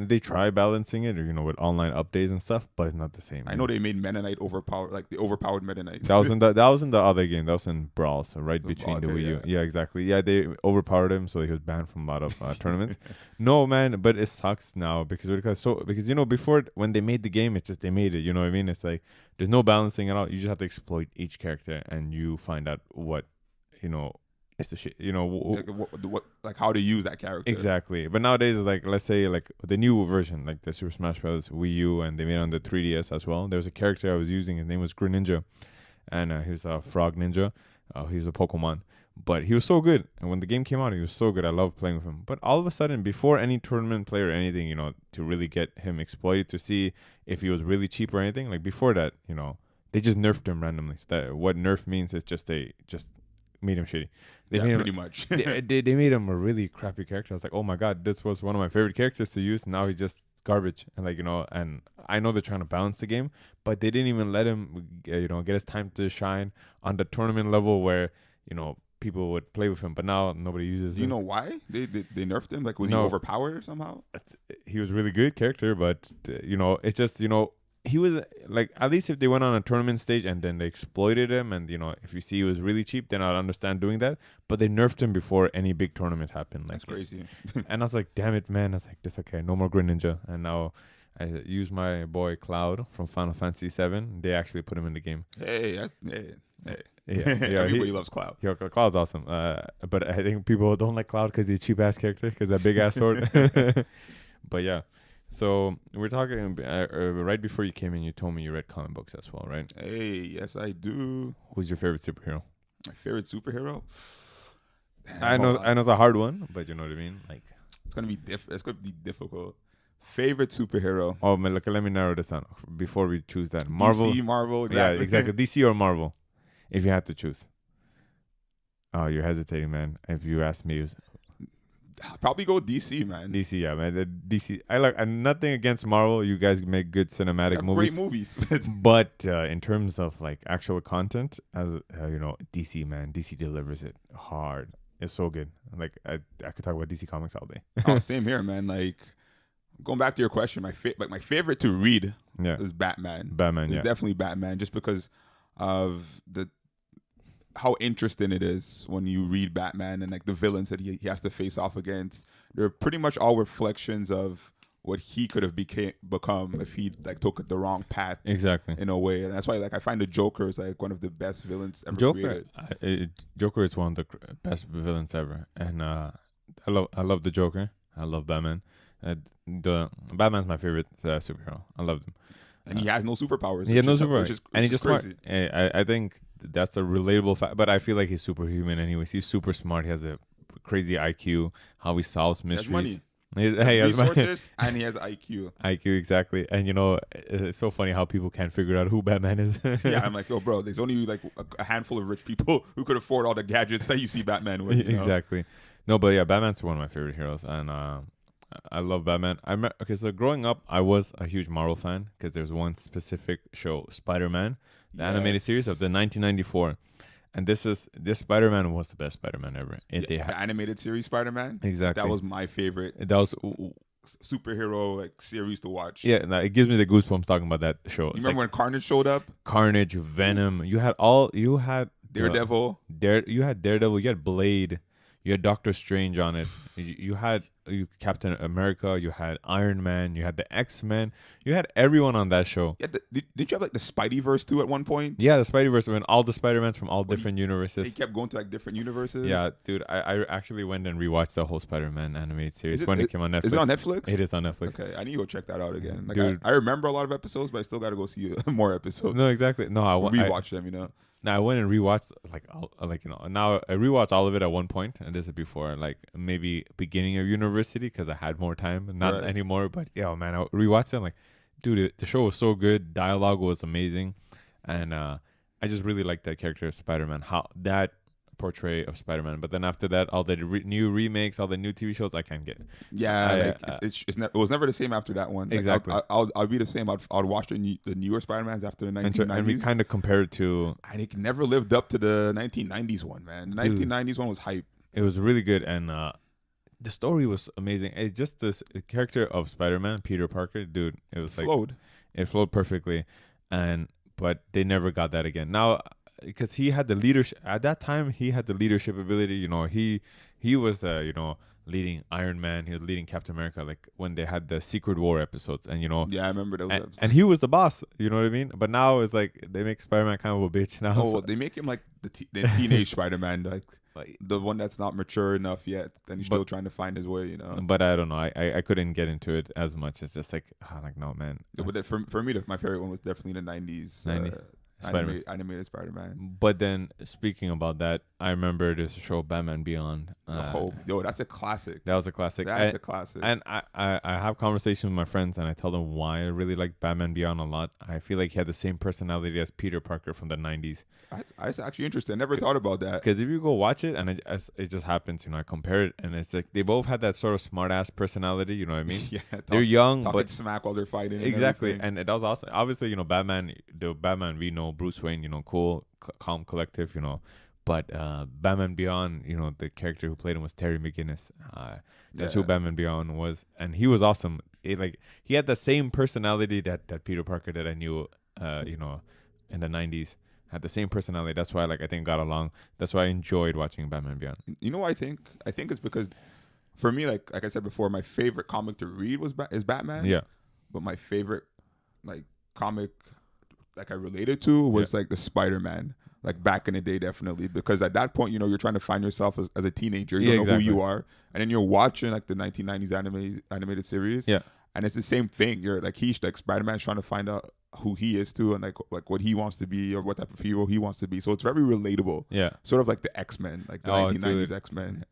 They try balancing it, or with online updates and stuff, but it's not the same. I know they made Meta Knight overpowered, like the overpowered Meta Knight. That was in the other game. That was in Brawl, so right between the Wii U. Yeah, exactly. Yeah, they overpowered him, so he was banned from a lot of tournaments. No, man, but it sucks now because before, when they made the game, it's just they made it. You know what I mean? It's like there's no balancing at all. You just have to exploit each character, and you find out what it's the shit, like how to use that character. Exactly. But nowadays, like, let's say, like the new version, like the Super Smash Bros. Wii U, and they made it on the 3DS as well. There was a character I was using. His name was Greninja, and he was a frog ninja. He was a Pokemon, but he was so good. And when the game came out, he was so good. I loved playing with him. But all of a sudden, before any tournament play or anything, to really get him exploited, to see if he was really cheap or anything, like before that, they just nerfed him randomly. So what nerf means is they just made him shitty. Pretty much. they made him a really crappy character. I was like, oh my god, this was one of my favorite characters to use. Now he's just garbage. And and I know they're trying to balance the game, but they didn't even let him, get his time to shine on the tournament level where you know, people would play with him, but now nobody uses Do you him. know why they nerfed him? Like, was he No. overpowered somehow? He was really good character, but you know, it's just, you know, he was like, at least if they went on a tournament stage and then they exploited him, and you know, if you see he was really cheap, then I'd understand doing that. But they nerfed him before any big tournament happened. Like, That's crazy. and I was like, damn it, man. I was like, this okay, no more Greninja. And now I use my boy Cloud from Final Fantasy VII. They actually put him in the game. Hey. Yeah, Everybody loves Cloud. Yeah, Cloud's awesome. But I think people don't like Cloud because he's a cheap ass character, because that big ass sword. But yeah, so we're talking right before you came in. You told me you read comic books as well, right? Hey, yes, I do. Who's your favorite superhero? My favorite superhero? I know it's a hard one, but you know what I mean. Like, it's gonna be difficult. Favorite superhero? oh man, look, let me narrow this down before we choose that. Marvel, DC, Marvel, exactly. Yeah, exactly. DC or Marvel, if you had to choose. Oh, you're hesitating, man. If you asked me, probably go DC, man. DC, yeah, man. DC. I like. And nothing against Marvel. You guys make good cinematic movies. Great movies. But in terms of like actual content, as you know, DC, man, DC delivers it hard. It's so good. Like I could talk about DC comics all day. Oh, same here, man. Like, going back to your question, my favorite to read is Batman. Batman, it's definitely Batman, just because of how interesting it is when you read Batman and like the villains that he has to face off against. They're pretty much all reflections of what he could have become if he like took the wrong path. Exactly. In a way, and that's why like I find the Joker is like one of the best villains ever created. Joker is one of the best villains ever, and I love the Joker. I love Batman. The Batman's my favorite superhero. I love him. And he has no superpowers. He has no superpowers, and he's just crazy. Smart. I think that's a relatable fact. But I feel like he's superhuman. Anyways, he's super smart. He has a crazy IQ. How he solves mysteries. He has money. He has resources and he has IQ. IQ, exactly. And you know, it's so funny how people can't figure out who Batman is. Yeah, I'm like, yo, bro, there's only like a handful of rich people who could afford all the gadgets that you see Batman with. You know? Exactly. No, but yeah, Batman's one of my favorite heroes, and I love Batman. Okay, so growing up, I was a huge Marvel fan because there's one specific show, Spider-Man, the animated series of the 1994. And this Spider-Man was the best Spider-Man ever. The animated series Spider-Man? Exactly. That was my favorite. That was superhero like series to watch. Yeah, it gives me the goosebumps talking about that show. You remember when Carnage showed up? Carnage, Venom. You had Daredevil. You had Daredevil. You had Blade. You had Doctor Strange on it. You had Captain America. You had Iron Man. You had the X-Men. You had everyone on that show. Yeah, did you have like the Spideyverse too at one point? Yeah, the Spideyverse, when all the Spider-Mans from all different universes. They kept going to like different universes. Yeah, dude, I actually went and rewatched the whole Spider-Man animated series when it came on Netflix. Is it on Netflix? It is on Netflix. Okay, I need to go check that out again. Like, dude, I remember a lot of episodes, but I still got to go see more episodes. No, exactly. No, I rewatch them. You know. Now I went and rewatched now I rewatched all of it at one point, and this is before like maybe beginning of university because I had more time, not anymore. But yeah, man, I rewatched it. I'm like, dude, the show was so good, dialogue was amazing, and I just really liked that character of Spider-Man. How that portray of Spider-Man, but then after that, all the new remakes, all the new TV shows, I can't get. Yeah, it was never the same after that one. Exactly. Like, I'll be the same. I'll watch the newer Spider-Mans after the 1990s, and we kind of compare it to, and it never lived up to the 1990s one. Man, the 1990s one was hype. It was really good, and the story was amazing. It just this character of Spider-Man, Peter Parker, dude, it was it flowed perfectly, but they never got that again. Now, because he had the leadership at that time, he had the leadership ability. You know, he was leading Iron Man. He was leading Captain America. Like when they had the Secret War episodes, and yeah, I remember those. And he was the boss. You know what I mean? But now it's like they make Spider-Man kind of a bitch now. Oh, they make him like the teenage Spider-Man, like the one that's not mature enough yet, and he's still trying to find his way. You know. But I don't know. I couldn't get into it as much. It's just like no, man. Yeah, but for me, my favorite one was definitely the 90s. Animated Spider-Man. But then speaking about that, I remember this show Batman Beyond. That's a classic. That was a classic. That's a classic. And I have conversations with my friends, and I tell them why I really like Batman Beyond a lot. I feel like he had the same personality as Peter Parker from the 90s. That's actually interesting. I never thought about that. Because if you go watch it, and it just happens, I compare it, and it's like they both had that sort of smart-ass personality, you know what I mean? Yeah. They're young, but smack while they're fighting. Exactly. And it was also, obviously, Batman, the Batman we know, Bruce Wayne, cool, calm, collective, But Batman Beyond, the character who played him was Terry McGinnis. That's who Batman Beyond was, and he was awesome. He had the same personality that Peter Parker that I knew, in the '90s. Had the same personality. That's why, I think, got along. That's why I enjoyed watching Batman Beyond. You know what I think? I think it's because, for me, like I said before, my favorite comic to read is Batman. Yeah. But my favorite, comic, I related to was, the Spider-Man. Back in the day, definitely. Because at that point, you're trying to find yourself as a teenager. You don't know who you are. And then you're watching, the 1990s animated series. Yeah. And it's the same thing. You're, Spider-Man's trying to find out who he is too, and what he wants to be, or what type of hero he wants to be. So it's very relatable. Yeah. Sort of like the X-Men, the 1990s X-Men.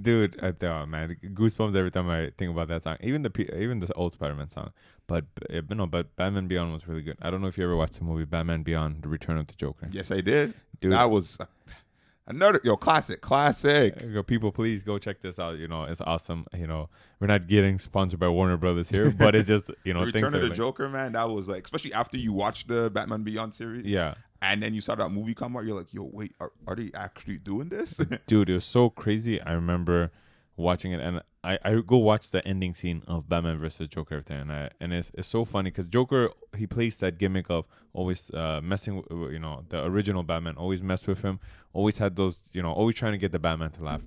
Dude, man, goosebumps every time I think about that song. Even the old Spider-Man song. But Batman Beyond was really good. I don't know if you ever watched the movie Batman Beyond: The Return of the Joker. Yes, I did. Dude, that was another classic. People, please go check this out. It's awesome. We're not getting sponsored by Warner Brothers here, but it's just the Return of the Joker, man. That was especially after you watched the Batman Beyond series. Yeah. And then you saw that movie come out. You're like, yo, wait, are they actually doing this? Dude, it was so crazy. I remember watching it, and I go watch the ending scene of Batman versus Joker every time, and it's so funny because Joker, he plays that gimmick of always messing with, the original Batman, always messed with him, always had those, always trying to get the Batman to laugh.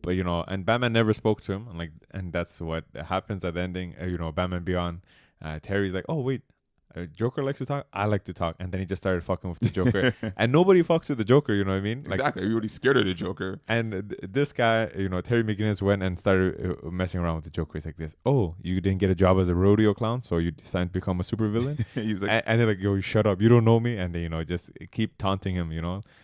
But and Batman never spoke to him, and that's what happens at the ending. Batman Beyond, Terry's like, oh wait, Joker likes to talk, I like to talk, and then he just started fucking with the Joker, and nobody fucks with the Joker, you know what I mean? Exactly, everybody's scared of the Joker. And this guy, Terry McGinnis went and started messing around with the Joker. He's like this, oh, you didn't get a job as a rodeo clown, so you decided to become a supervillain? He's like, and they're like, yo, shut up, you don't know me, and they, just keep taunting him,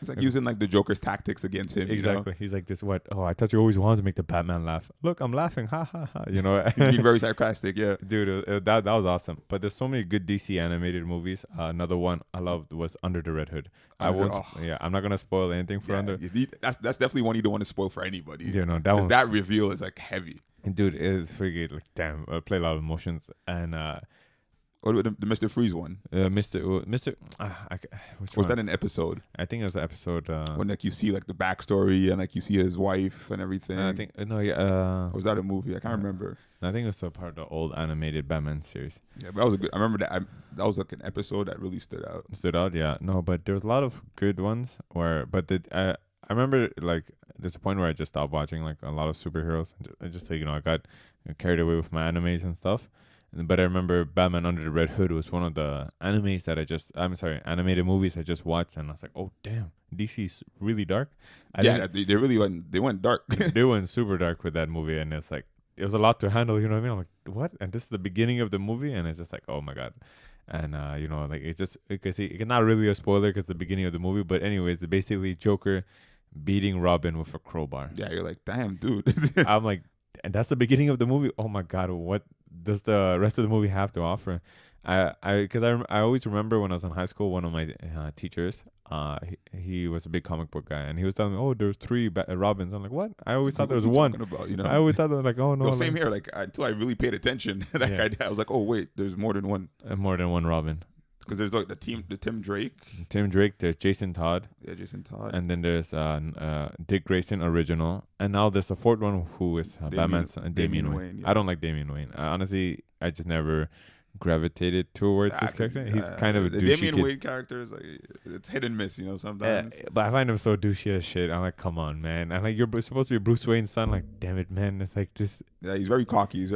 It's using the Joker's tactics against him. Exactly. He's like this, what? Oh, I thought you always wanted to make the Batman laugh. Look, I'm laughing, ha ha ha. He's being very sarcastic, yeah. Dude, that was awesome. But there's so many good DC animated movies. Another one I loved was Under the Red Hood. I'm not gonna spoil anything for Under. That's definitely one you don't want to spoil for anybody. That reveal is heavy. Dude, it is freaking damn. I play a lot of emotions and. What about the Mr. Freeze one? Which was that an episode? I think it was the episode when you see the backstory and you see his wife and everything. I think or was that a movie? I can't remember. I think it was a part of the old animated Batman series. Yeah, but that was a good. I remember that. That was an episode that really stood out. Yeah. No, but there was a lot of good ones I remember there's a point where I just stopped watching a lot of superheroes. I just I got carried away with my animes and stuff. But I remember Batman Under the Red Hood was one of the animated movies I just watched, and I was like, oh damn, DC's really dark. They really went dark. They went super dark with that movie, and it's it was a lot to handle, you know what I mean? I'm like, what? And this is the beginning of the movie, and it's just oh my god. And it's not really a spoiler because it's the beginning of the movie, but anyways, basically Joker beating Robin with a crowbar. Yeah, you're like, damn, dude. I'm like, and that's the beginning of the movie. Oh my god, what does the rest of the movie have to offer? I always remember when I was in high school, one of my teachers, he was a big comic book guy, and he was telling me, oh, there's 3 Robins. I'm like, what? I always thought there was one. I always thought there was oh no. Same here. Until I really paid attention, I was like, oh wait, there's more than one. More than one Robin. Because there's the Tim Drake. There's Jason Todd. Yeah, Jason Todd. And then there's Dick Grayson original, and now there's a 4th one who is Batman's Damian Wayne. Yeah. I don't like Damian Wayne. Honestly, I just never gravitated towards his character. He's kind of a douchey Damian kid. Wayne character is it's hit and miss, sometimes. But I find him so douchey as shit. I'm like, come on, man. I'm like, you're supposed to be Bruce Wayne's son. Like, damn it, man. It's just. Yeah, he's very cocky. He's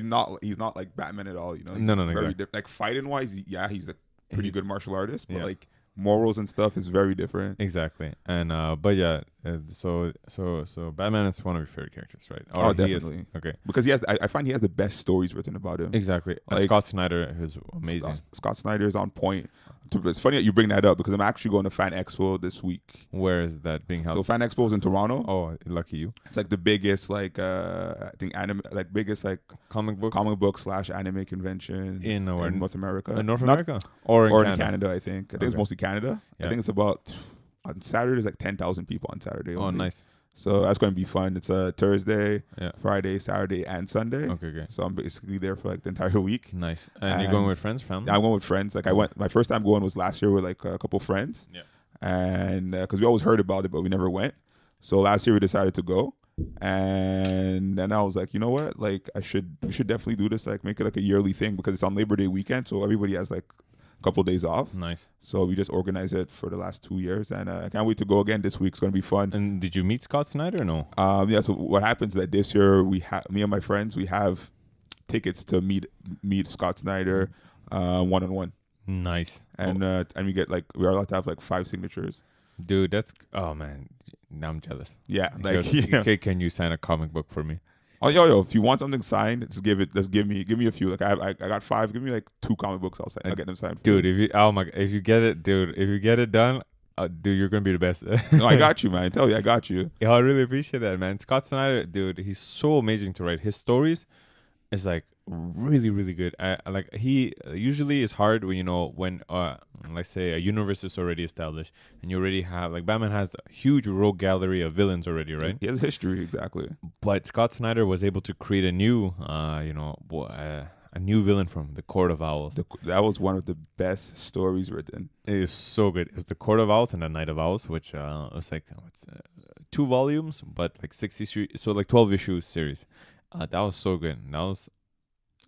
not like Batman at all. No, very exactly. Fighting wise, he's a pretty good martial artist, but morals and stuff is very different. Exactly. And but yeah, so Batman is one of your favorite characters, right? Or definitely. Okay. Because I find he has the best stories written about him. Exactly. Scott Snyder is amazing. Scott Snyder is on point. It's funny that you bring that up because I'm actually going to Fan Expo this week. Where is that being held? So Fan Expo is in Toronto. Oh, lucky you. It's the biggest I think biggest comic book / anime convention in North America. In North America or in Canada, I think. I think it's mostly Canada. Yeah. I think it's about on Saturday there's 10,000 people on Saturday. Oh, nice. So that's going to be fun. It's a Thursday, Yeah. Friday, Saturday, and Sunday. Okay, great. So I'm basically there for like the entire week. Nice. And you're going with friends, family? Yeah, I'm going with friends. Like I went, my first time going was last year with like a couple friends. Yeah. And because we always heard about it, but we never went. So last year we decided to go. And then I was like, you know what? Like we should definitely do this. Like make it like a yearly thing because it's on Labor Day weekend. So everybody has like couple days off. Nice. So we just organized it for the last 2 years, and I can't wait to go again this week. It's gonna be fun. And did you meet Scott Snyder or no? Yeah. So what happens is that this year me and my friends, we have tickets to meet Scott Snyder, 1-on-1. Nice. And we get like we're allowed to have like 5 signatures. Dude, that's man. Now I'm jealous. Yeah. Like okay, can you sign a comic book for me? Oh yo, if you want something signed, just give me a few. Like I got 5. Give me like 2 comic books. I'll get them signed. Dude, if you get it done, dude, you're gonna be the best. No, I got you, man. I tell you, I got you. Yeah, I really appreciate that, man. Scott Snyder, dude, he's so amazing to write. His stories is like really, really good. I like he usually is hard when like say a universe is already established and you already have like Batman has a huge rogue gallery of villains already, right? He has history, exactly. But Scott Snyder was able to create a new a new villain from the Court of Owls. That was one of the best stories written. It is so good. It was the Court of Owls and the Night of Owls, which was like 2 volumes, but like 60 so like 12 issues series. That was so good.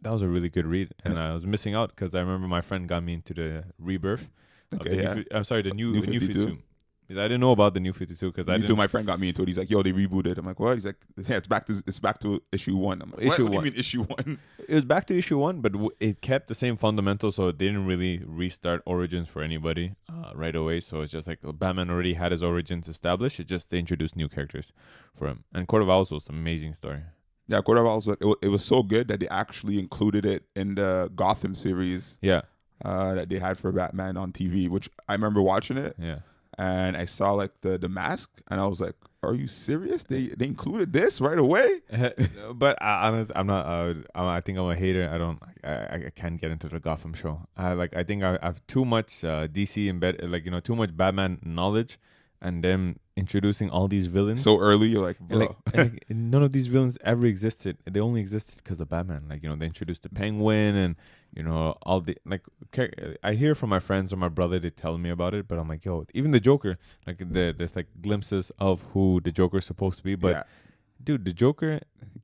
That was a really good read, and I was missing out because I remember my friend got me into the rebirth. Okay, yeah. The new 52. Because I didn't know about the new 52 because I didn't. My friend got me into it. He's like, "Yo, they rebooted." I'm like, "What?" He's like, "Yeah, it's back to issue 1." I'm like, "What do you mean issue 1?" It was back to issue 1, but it kept the same fundamentals, so it didn't really restart origins for anybody right away. So it's just like Batman already had his origins established. It just they introduced new characters for him. And Court of Owls was an amazing story. Yeah, Court of Owls, it was so good that they actually included it in the Gotham series. Yeah. That they had for Batman on TV, which I remember watching it. Yeah. And I saw like the mask, and I was like, "Are you serious? They included this right away?" But I'm not. I think I'm a hater. I can't get into the Gotham show. I think I have too much DC embedded, too much Batman knowledge, and them introducing all these villains so early. You're like, bro. and none of these villains ever existed. They only existed because of Batman. They introduced the Penguin and all the I hear from my friends or my brother, they tell me about it, but I'm like, yo, even the Joker, there's like glimpses of who the Joker is supposed to be, but. Yeah. Dude, the Joker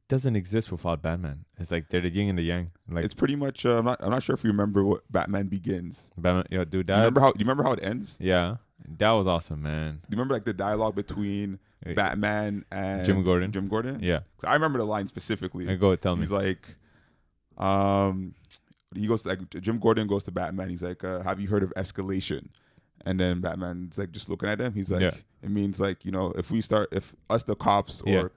doesn't exist without Batman. It's like they're the yin and the yang. Like it's pretty much. I'm not sure if you remember what Batman Begins. Batman, yeah, dude. Do you remember how it ends? Yeah, that was awesome, man. Do you remember like the dialogue between Batman and Jim Gordon? Yeah, I remember the line specifically. Tell me. He's like, he goes like Jim Gordon goes to Batman. He's like, "Have you heard of escalation?" And then Batman's like just looking at him. He's like, "It means like if us the cops or."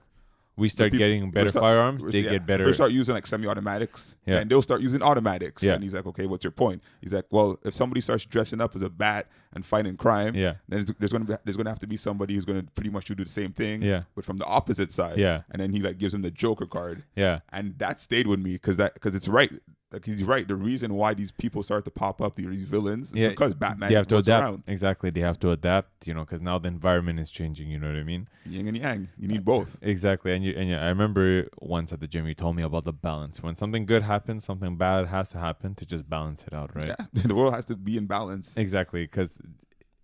We start getting better firearms, they get better. If we start using like semi-automatics, and they'll start using automatics. And he's like, okay, what's your point? He's like, well, if somebody starts dressing up as a bat and fighting crime, then there's gonna have to be somebody who's gonna pretty much do the same thing, but from the opposite side. And then he like gives him the Joker card. And that stayed with me because it's right. Like he's right. The reason why these people start to pop up, these villains, is because Batman. They have to adapt. Around. Exactly, they have to adapt. Because now the environment is changing. You know what I mean? Yin and yang. You need both. Exactly. And I remember once at the gym, you told me about the balance. When something good happens, something bad has to happen to just balance it out, right? Yeah, the world has to be in balance. Exactly, because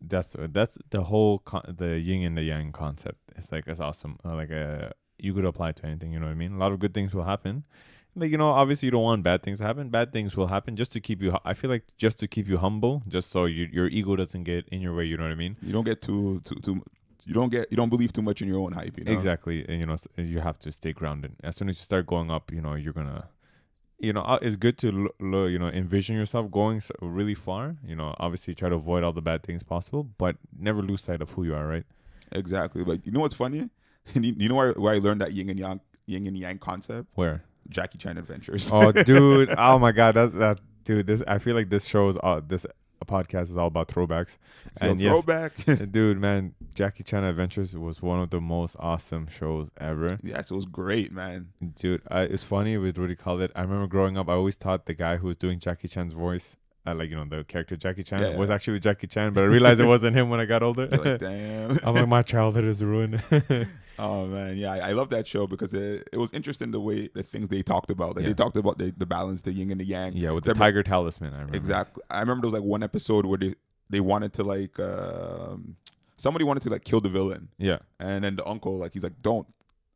that's the whole the yin and the yang concept. It's awesome. You could apply it to anything. You know what I mean? A lot of good things will happen. Obviously you don't want bad things to happen. Bad things will happen just to keep you. I feel like just to keep you humble, just so your ego doesn't get in your way. You know what I mean? You don't get too. You don't believe too much in your own hype. Exactly, and you have to stay grounded. As soon as you start going up, you're gonna. It's good to envision yourself going really far. Obviously try to avoid all the bad things possible, but never lose sight of who you are. Right? Exactly. But you know what's funny? You know where I learned that yin and yang concept? Where? Jackie Chan Adventures. Oh, dude! Oh my God! That dude. I feel like this show is this podcast is all about throwbacks. Throwback, dude, man. Jackie Chan Adventures was one of the most awesome shows ever. Yes, it was great, man. Dude, it's funny with what do you call it? I remember growing up, I always thought the guy who was doing Jackie Chan's voice, the character Jackie Chan was actually Jackie Chan, but I realized it wasn't him when I got older. Like, damn. I'm like, my childhood is ruined. Oh man, yeah, I love that show because it was interesting the way the things they talked about. Like they talked about the balance, the yin and the yang. Yeah, with the tiger talisman. I remember exactly. I remember there was like one episode where they wanted to like somebody wanted to like kill the villain. Yeah, and then the uncle like he's like don't,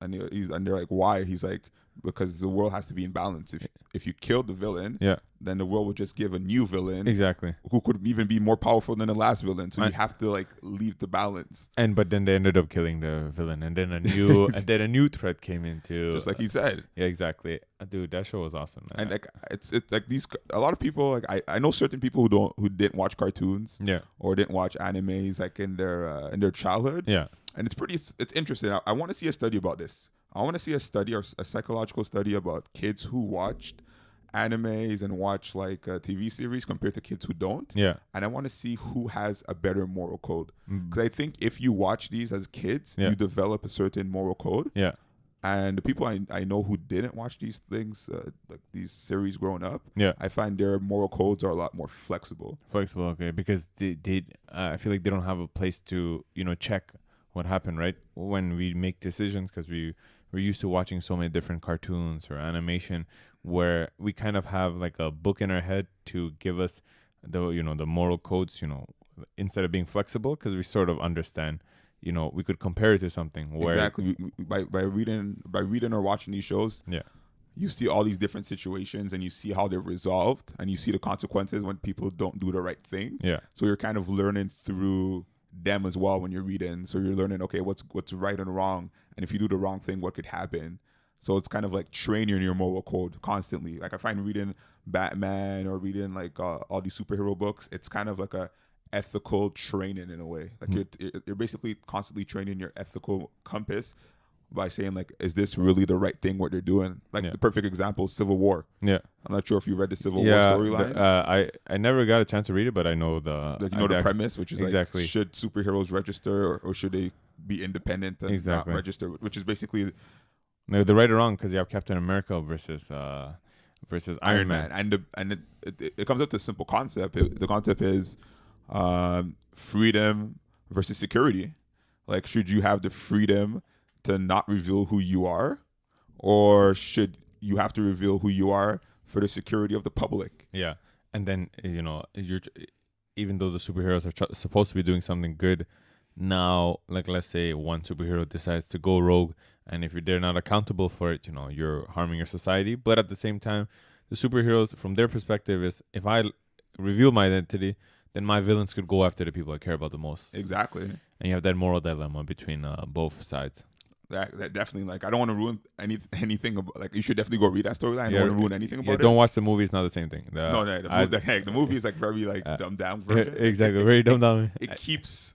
and they're like why? He's like because the world has to be in balance. If you kill the villain, then the world would just give a new villain exactly who could even be more powerful than the last villain. So you have to like leave the balance. But then they ended up killing the villain, and then a new threat came into. Just like he said. Yeah, exactly. Dude, that show was awesome. Man. And like it's like these a lot of people like I know certain people who didn't watch cartoons. Yeah. Or didn't watch animes like in their childhood. Yeah. And it's interesting. I want to see a study about this. I want to see a study or a psychological study about kids who watched animes and watch like TV series compared to kids who don't. Yeah. And I want to see who has a better moral code. Because I think if you watch these as kids, you develop a certain moral code. Yeah. And the people I know who didn't watch these things, like these series growing up, I find their moral codes are a lot more flexible. Flexible, okay. Because I feel like they don't have a place to, check what happened, right? When we make decisions, because we're used to watching so many different cartoons or animation where we kind of have like a book in our head to give us the moral codes, instead of being flexible, because we sort of understand, we could compare it to something where exactly by reading or watching these shows, you see all these different situations and you see how they're resolved and you see the consequences when people don't do the right thing. Yeah. So you're kind of learning through them as well when you're reading. So you're learning, okay, what's right and wrong, and if you do the wrong thing, what could happen. So it's kind of like training your moral code constantly. Like I find reading Batman or reading like all these superhero books, it's kind of like a ethical training in a way. Like you're basically constantly training your ethical compass by saying like, is this really the right thing what they're doing? Like the perfect example, Civil War. Yeah. I'm not sure if you read the Civil War storyline. I never got a chance to read it, but I know the premise, which is exactly like, should superheroes register or should they be independent and not register? Which is basically the right or wrong, because you have Captain America versus Iron Man. And it comes up to a simple concept. The concept is freedom versus security. Like, should you have the freedom to not reveal who you are, or should you have to reveal who you are for the security of the public? Yeah. And then, you're even though the superheroes are supposed to be doing something good, now, like, let's say one superhero decides to go rogue, and if they're not accountable for it, you're harming your society. But at the same time, the superheroes, from their perspective, is if I reveal my identity, then my villains could go after the people I care about the most. Exactly. And you have that moral dilemma between both sides. That definitely, like, I don't want to ruin anything about, like, you should definitely go read that storyline. I don't want to ruin anything about it. Don't watch the movie. It's not the same thing. The movie is like very like dumbed down version. Exactly, very dumbed down. It keeps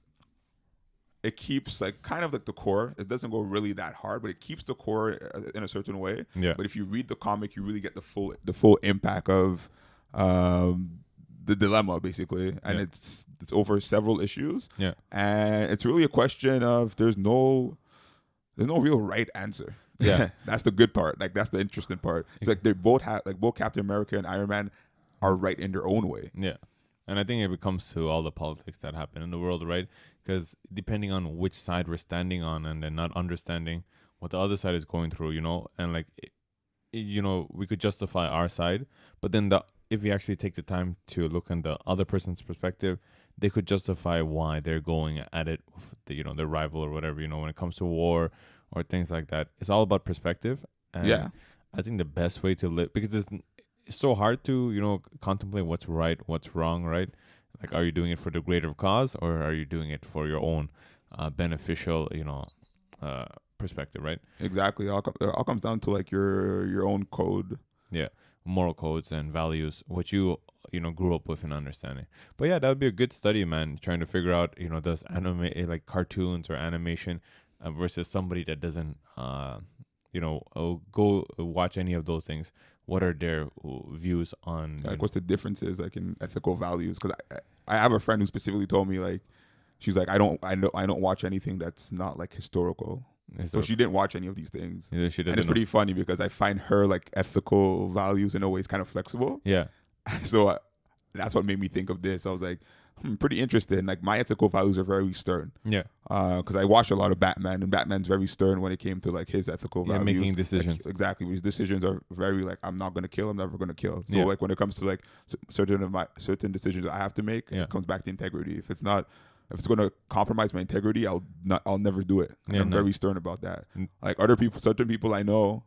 like kind of like the core. It doesn't go really that hard, but it keeps the core in a certain way. Yeah. But if you read the comic, you really get the full impact of the dilemma, basically, and it's over several issues. Yeah. And it's really a question of there's no real right answer. Yeah. That's the good part. Like, that's the interesting part. It's like they both have, like, both Captain America and Iron Man are right in their own way. Yeah. And I think it comes to all the politics that happen in the world, right? Because depending on which side we're standing on and then not understanding what the other side is going through, and like, we could justify our side, but then if we actually take the time to look on the other person's perspective, they could justify why they're going at it with their rival or whatever, when it comes to war or things like that. It's all about perspective. And I think the best way to live, because it's so hard to, contemplate what's right, what's wrong, right? Like, are you doing it for the greater cause, or are you doing it for your own beneficial, perspective, right? Exactly. It all comes down to like your own code. Yeah. Moral codes and values, what you grew up with and understanding. But yeah, that would be a good study, man, trying to figure out does anime, like cartoons or animation versus somebody that doesn't go watch any of those things, what are their views on like what's the differences like in ethical values? Because I have a friend who specifically told me, like, she's like, I don't watch anything that's not like historical. So she didn't watch any of these things. Yeah, she doesn't. And it's pretty funny because I find her like ethical values in a way is kind of flexible. Yeah. So that's what made me think of this. I was like, pretty interesting. Like my ethical values are very stern. Yeah. Because I watched a lot of Batman, and Batman's very stern when it came to like his ethical values. Making decisions. Like, exactly. His decisions are very like, I'm not gonna kill. I'm never gonna kill. So Yeah. like when it comes to like certain decisions I have to make, it comes back to integrity. If it's gonna compromise my integrity, I'll never do it. And I'm very stern about that. Like certain people I know,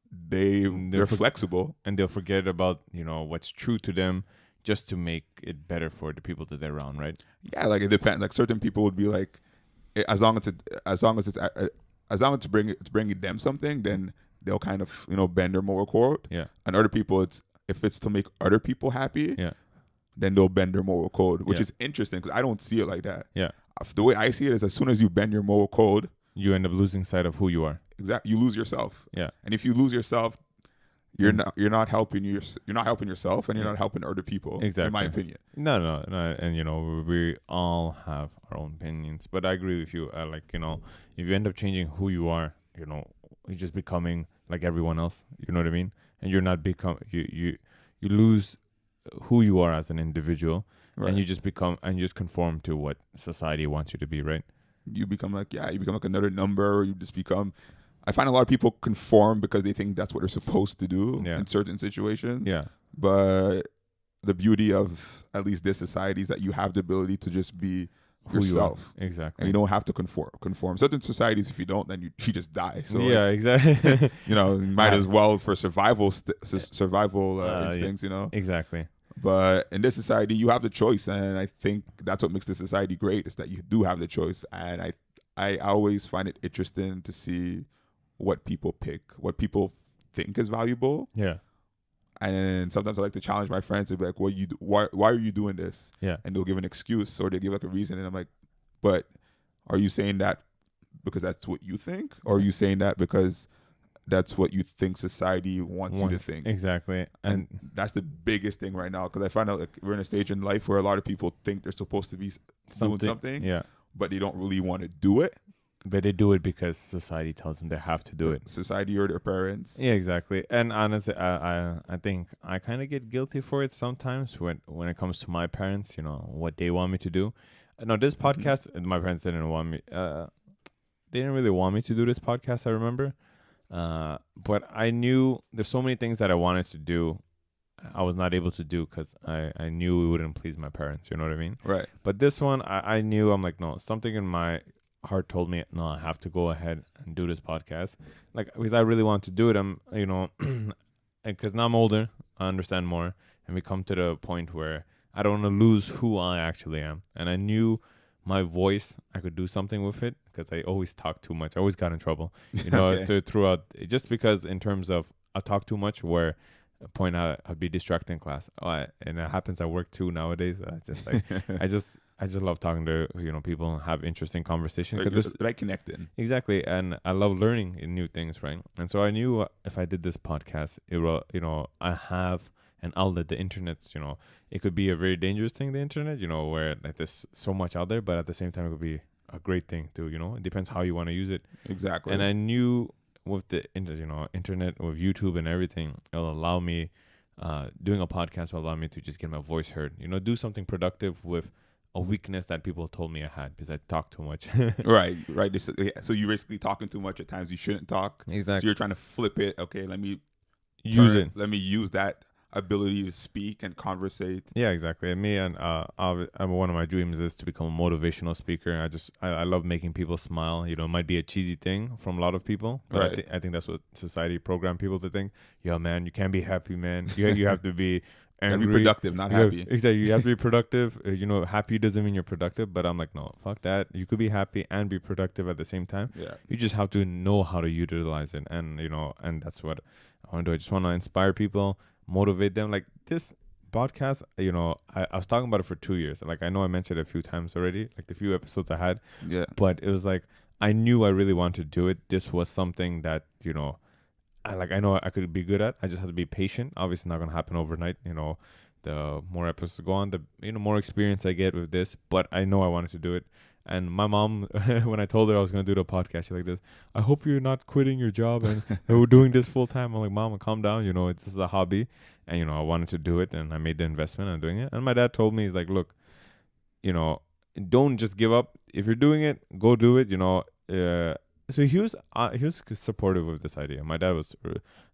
they're flexible, and they'll forget about what's true to them just to make it better for the people that they're around, right? Yeah, like it depends. Like certain people would be like, as long as it's bringing them something, then they'll kind of bend their moral code. Yeah. And other people, if it's to make other people happy, yeah, then they'll bend their moral code, which is interesting because I don't see it like that. Yeah. The way I see it is, as soon as you bend your moral code, you end up losing sight of who you are. Exactly, you lose yourself. Yeah. And if you lose yourself, you're not helping yourself, and you're not helping other people. Exactly. In my opinion. No. And we all have our own opinions, but I agree with you. If you end up changing who you are, you're just becoming like everyone else. You know what I mean? And you're not you lose who you are as an individual, right. And you just conform to what society wants you to be, right? You become like another number. Or you just become. I find a lot of people conform because they think that's what they're supposed to do in certain situations. Yeah. But the beauty of at least this society is that you have the ability to just be yourself. Exactly. And you don't have to conform. Certain societies, if you don't, then you just die. So exactly. You might as well for survival instincts. Exactly. But in this society, you have the choice, and I think that's what makes this society great, is that you do have the choice. And I always find it interesting to see what people pick, what people think is valuable. Yeah. And sometimes I like to challenge my friends to be like, why are you doing this? Yeah. And they'll give an excuse, or they give like a reason. And I'm like, but are you saying that because that's what you think? Or are you saying that because that's what you think society wants you to think? Exactly. And that's the biggest thing right now. Because I find out like we're in a stage in life where a lot of people think they're supposed to be doing something. Yeah. But they don't really want to do it. But they do it because society tells them they have to do it. Society or their parents. Yeah, exactly. And honestly, I think I kind of get guilty for it sometimes when it comes to my parents, what they want me to do. No, this podcast, my parents didn't want me. They didn't really want me to do this podcast, I remember. But I knew there's so many things that I wanted to do I was not able to do because I knew it wouldn't please my parents. You know what I mean? Right. But this one, I knew, I'm like, no, something in my heart told me, no, I have to go ahead and do this podcast. Like, because I really want to do it. I'm, because now I'm older, I understand more. And we come to the point where I don't want to lose who I actually am. And I knew my voice, I could do something with it because I always talk too much. I always got in trouble, throughout, just because in terms of I talk too much where a point I'd be distracted in class. And it happens at work too nowadays. I just love talking to people and have interesting conversations. Like connecting. Exactly, and I love learning new things, right? And so I knew if I did this podcast, it will, I have an outlet. The internet, it could be a very dangerous thing. The internet, where like there's so much out there, but at the same time, it could be a great thing too. It depends how you want to use it. Exactly. And I knew with the internet, with YouTube and everything, it'll allow me, doing a podcast will allow me to just get my voice heard. Do something productive with a weakness that people told me I had because I talk too much. Right. So you're basically talking too much at times you shouldn't talk. Exactly. So you're trying to flip it. Okay, let me Let me use that ability to speak and conversate. Yeah, exactly. And me and one of my dreams is to become a motivational speaker. I love making people smile. It might be a cheesy thing from a lot of people, but right. I think that's what society programmed people to think. Yeah, man, you can't be happy, man. You have to be angry. Be productive, not happy. Exactly. You have to be productive. Happy doesn't mean you're productive, but I'm like, no, fuck that. You could be happy and be productive at the same time. Yeah. You just have to know how to utilize it. And, and that's what I want to do. I just want to inspire people, motivate them. Like this podcast, I was talking about it for 2 years. Like, I know I mentioned it a few times already, like the few episodes I had. Yeah. But it was like, I knew I really wanted to do it. This was something that, I know I could be good at. I just have to be patient. Obviously not going to happen overnight. The more episodes go on, the more experience I get with this. But I know I wanted to do it. And my mom, when I told her I was going to do the podcast, she's like this, I hope you're not quitting your job and we're doing this full time. I'm like, Mom, calm down. This is a hobby. And, I wanted to do it and I made the investment on doing it. And my dad told me, he's like, look, don't just give up. If you're doing it, go do it. So he was supportive of this idea. My dad was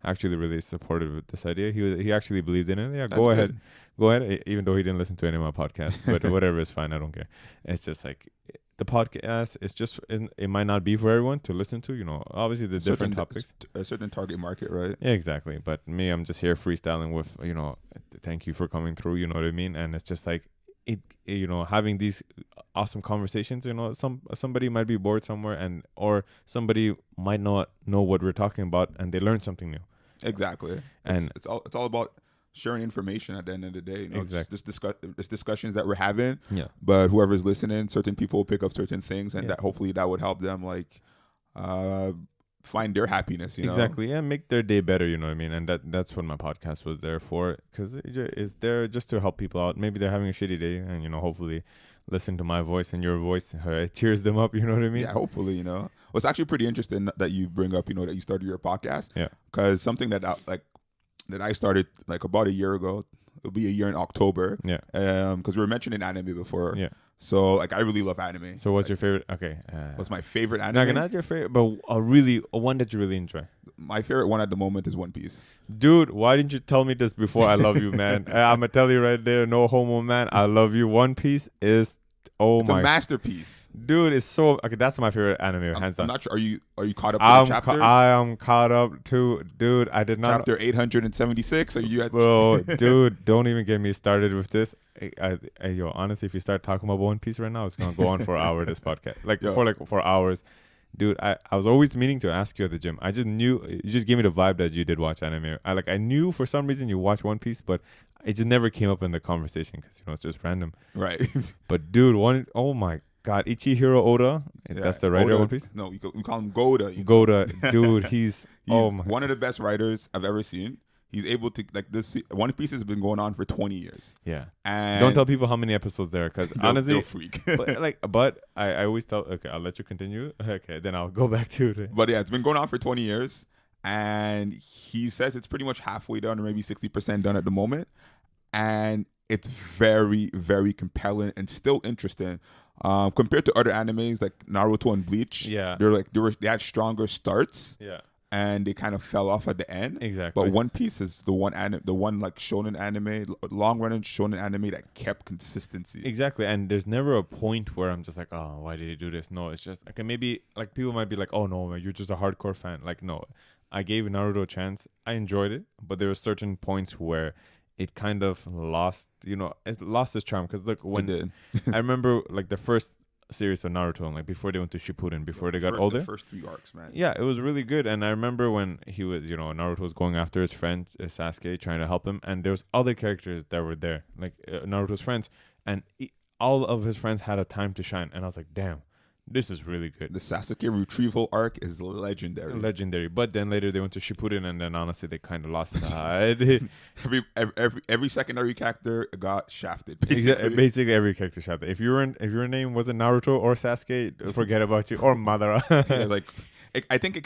actually really supportive of this idea. He actually believed in it. Yeah, That's good. go ahead. Even though he didn't listen to any of my podcasts, but whatever is fine. I don't care. It's just like the podcast. It's just it might not be for everyone to listen to. Obviously the different topics. A certain target market, right? Yeah, exactly. But me, I'm just here freestyling with thank you for coming through. You know what I mean? And it's just like having these awesome conversations. Somebody might be bored somewhere, or somebody might not know what we're talking about, and they learn something new. Exactly. And it's all about sharing information at the end of the day. Exactly. This discussions that we're having. Yeah. But whoever's listening, certain people will pick up certain things, and that hopefully that would help them find their happiness. Exactly. Yeah, make their day better. You know what I mean? And that's what my podcast was there for, because it's there just to help people out. Maybe they're having a shitty day, and hopefully listen to my voice and your voice cheers them up. You know what I mean? Yeah, hopefully. Well, it's actually pretty interesting that you bring up. That you started your podcast. Yeah. Because something that I started about a year ago. It'll be a year in October. Yeah. Because we were mentioning anime before. Yeah. So I really love anime. So what's your favorite? Okay. What's my favorite anime? Not your favorite, but a one that you really enjoy. My favorite one at the moment is One Piece. Dude, why didn't you tell me this before? I love you, man. I'm gonna tell you right there, no homo, man. I love you. One Piece is it's a masterpiece. Dude, it's so okay. That's my favorite anime, hands down. I'm not sure. Are you caught up to the chapters? I am caught up too, dude. I did not. Chapter 876. Are you at? Bro, dude, don't even get me started with this. Yo, honestly, if you start talking about One Piece right now, it's gonna go on for hours. This podcast, for hours. Dude, I was always meaning to ask you at the gym. I just knew, you just gave me the vibe that you did watch anime. I knew for some reason you watch One Piece, but it just never came up in the conversation because it's just random. Right. But dude, oh my God, Ichihiro Oda, that's the writer of One Piece? No, we call him Goda. Goda, dude, he's one of the best writers I've ever seen. He's able to this. One Piece has been going on for 20 years. Yeah, and don't tell people how many episodes there, because honestly, they'll freak. but I always tell. Okay, I'll let you continue. Okay, then I'll go back to it. But yeah, it's been going on for 20 years, and he says it's pretty much halfway done, or maybe 60% done at the moment, and it's very, very compelling and still interesting. Compared to other animes like Naruto and Bleach, yeah, they had stronger starts. Yeah. And they kind of fell off at the end. Exactly. But One Piece is the one like shonen anime, long running shonen anime that kept consistency. Exactly. And there's never a point where I'm just like, oh, why did he do this? No, it's just okay. Maybe like people might be like, oh no, man, you're just a hardcore fan. Like, no, I gave Naruto a chance. I enjoyed it, but there were certain points where it kind of lost, it lost its charm. Because look, when it did. I remember like the first series of Naruto, like before they went to Shippuden, before they got older. The first 3 arcs, man. Yeah, it was really good. And I remember when he was, Naruto was going after his friend Sasuke, trying to help him, and there was other characters that were there, like Naruto's friends, and all of his friends had a time to shine. And I was like, damn, this is really good. The Sasuke retrieval arc is legendary. But then later they went to Shippuden, and then honestly they kind of lost side. every secondary character got shafted. Basically every character shafted. If your name wasn't Naruto or Sasuke, forget about you, or Madara. Yeah, I think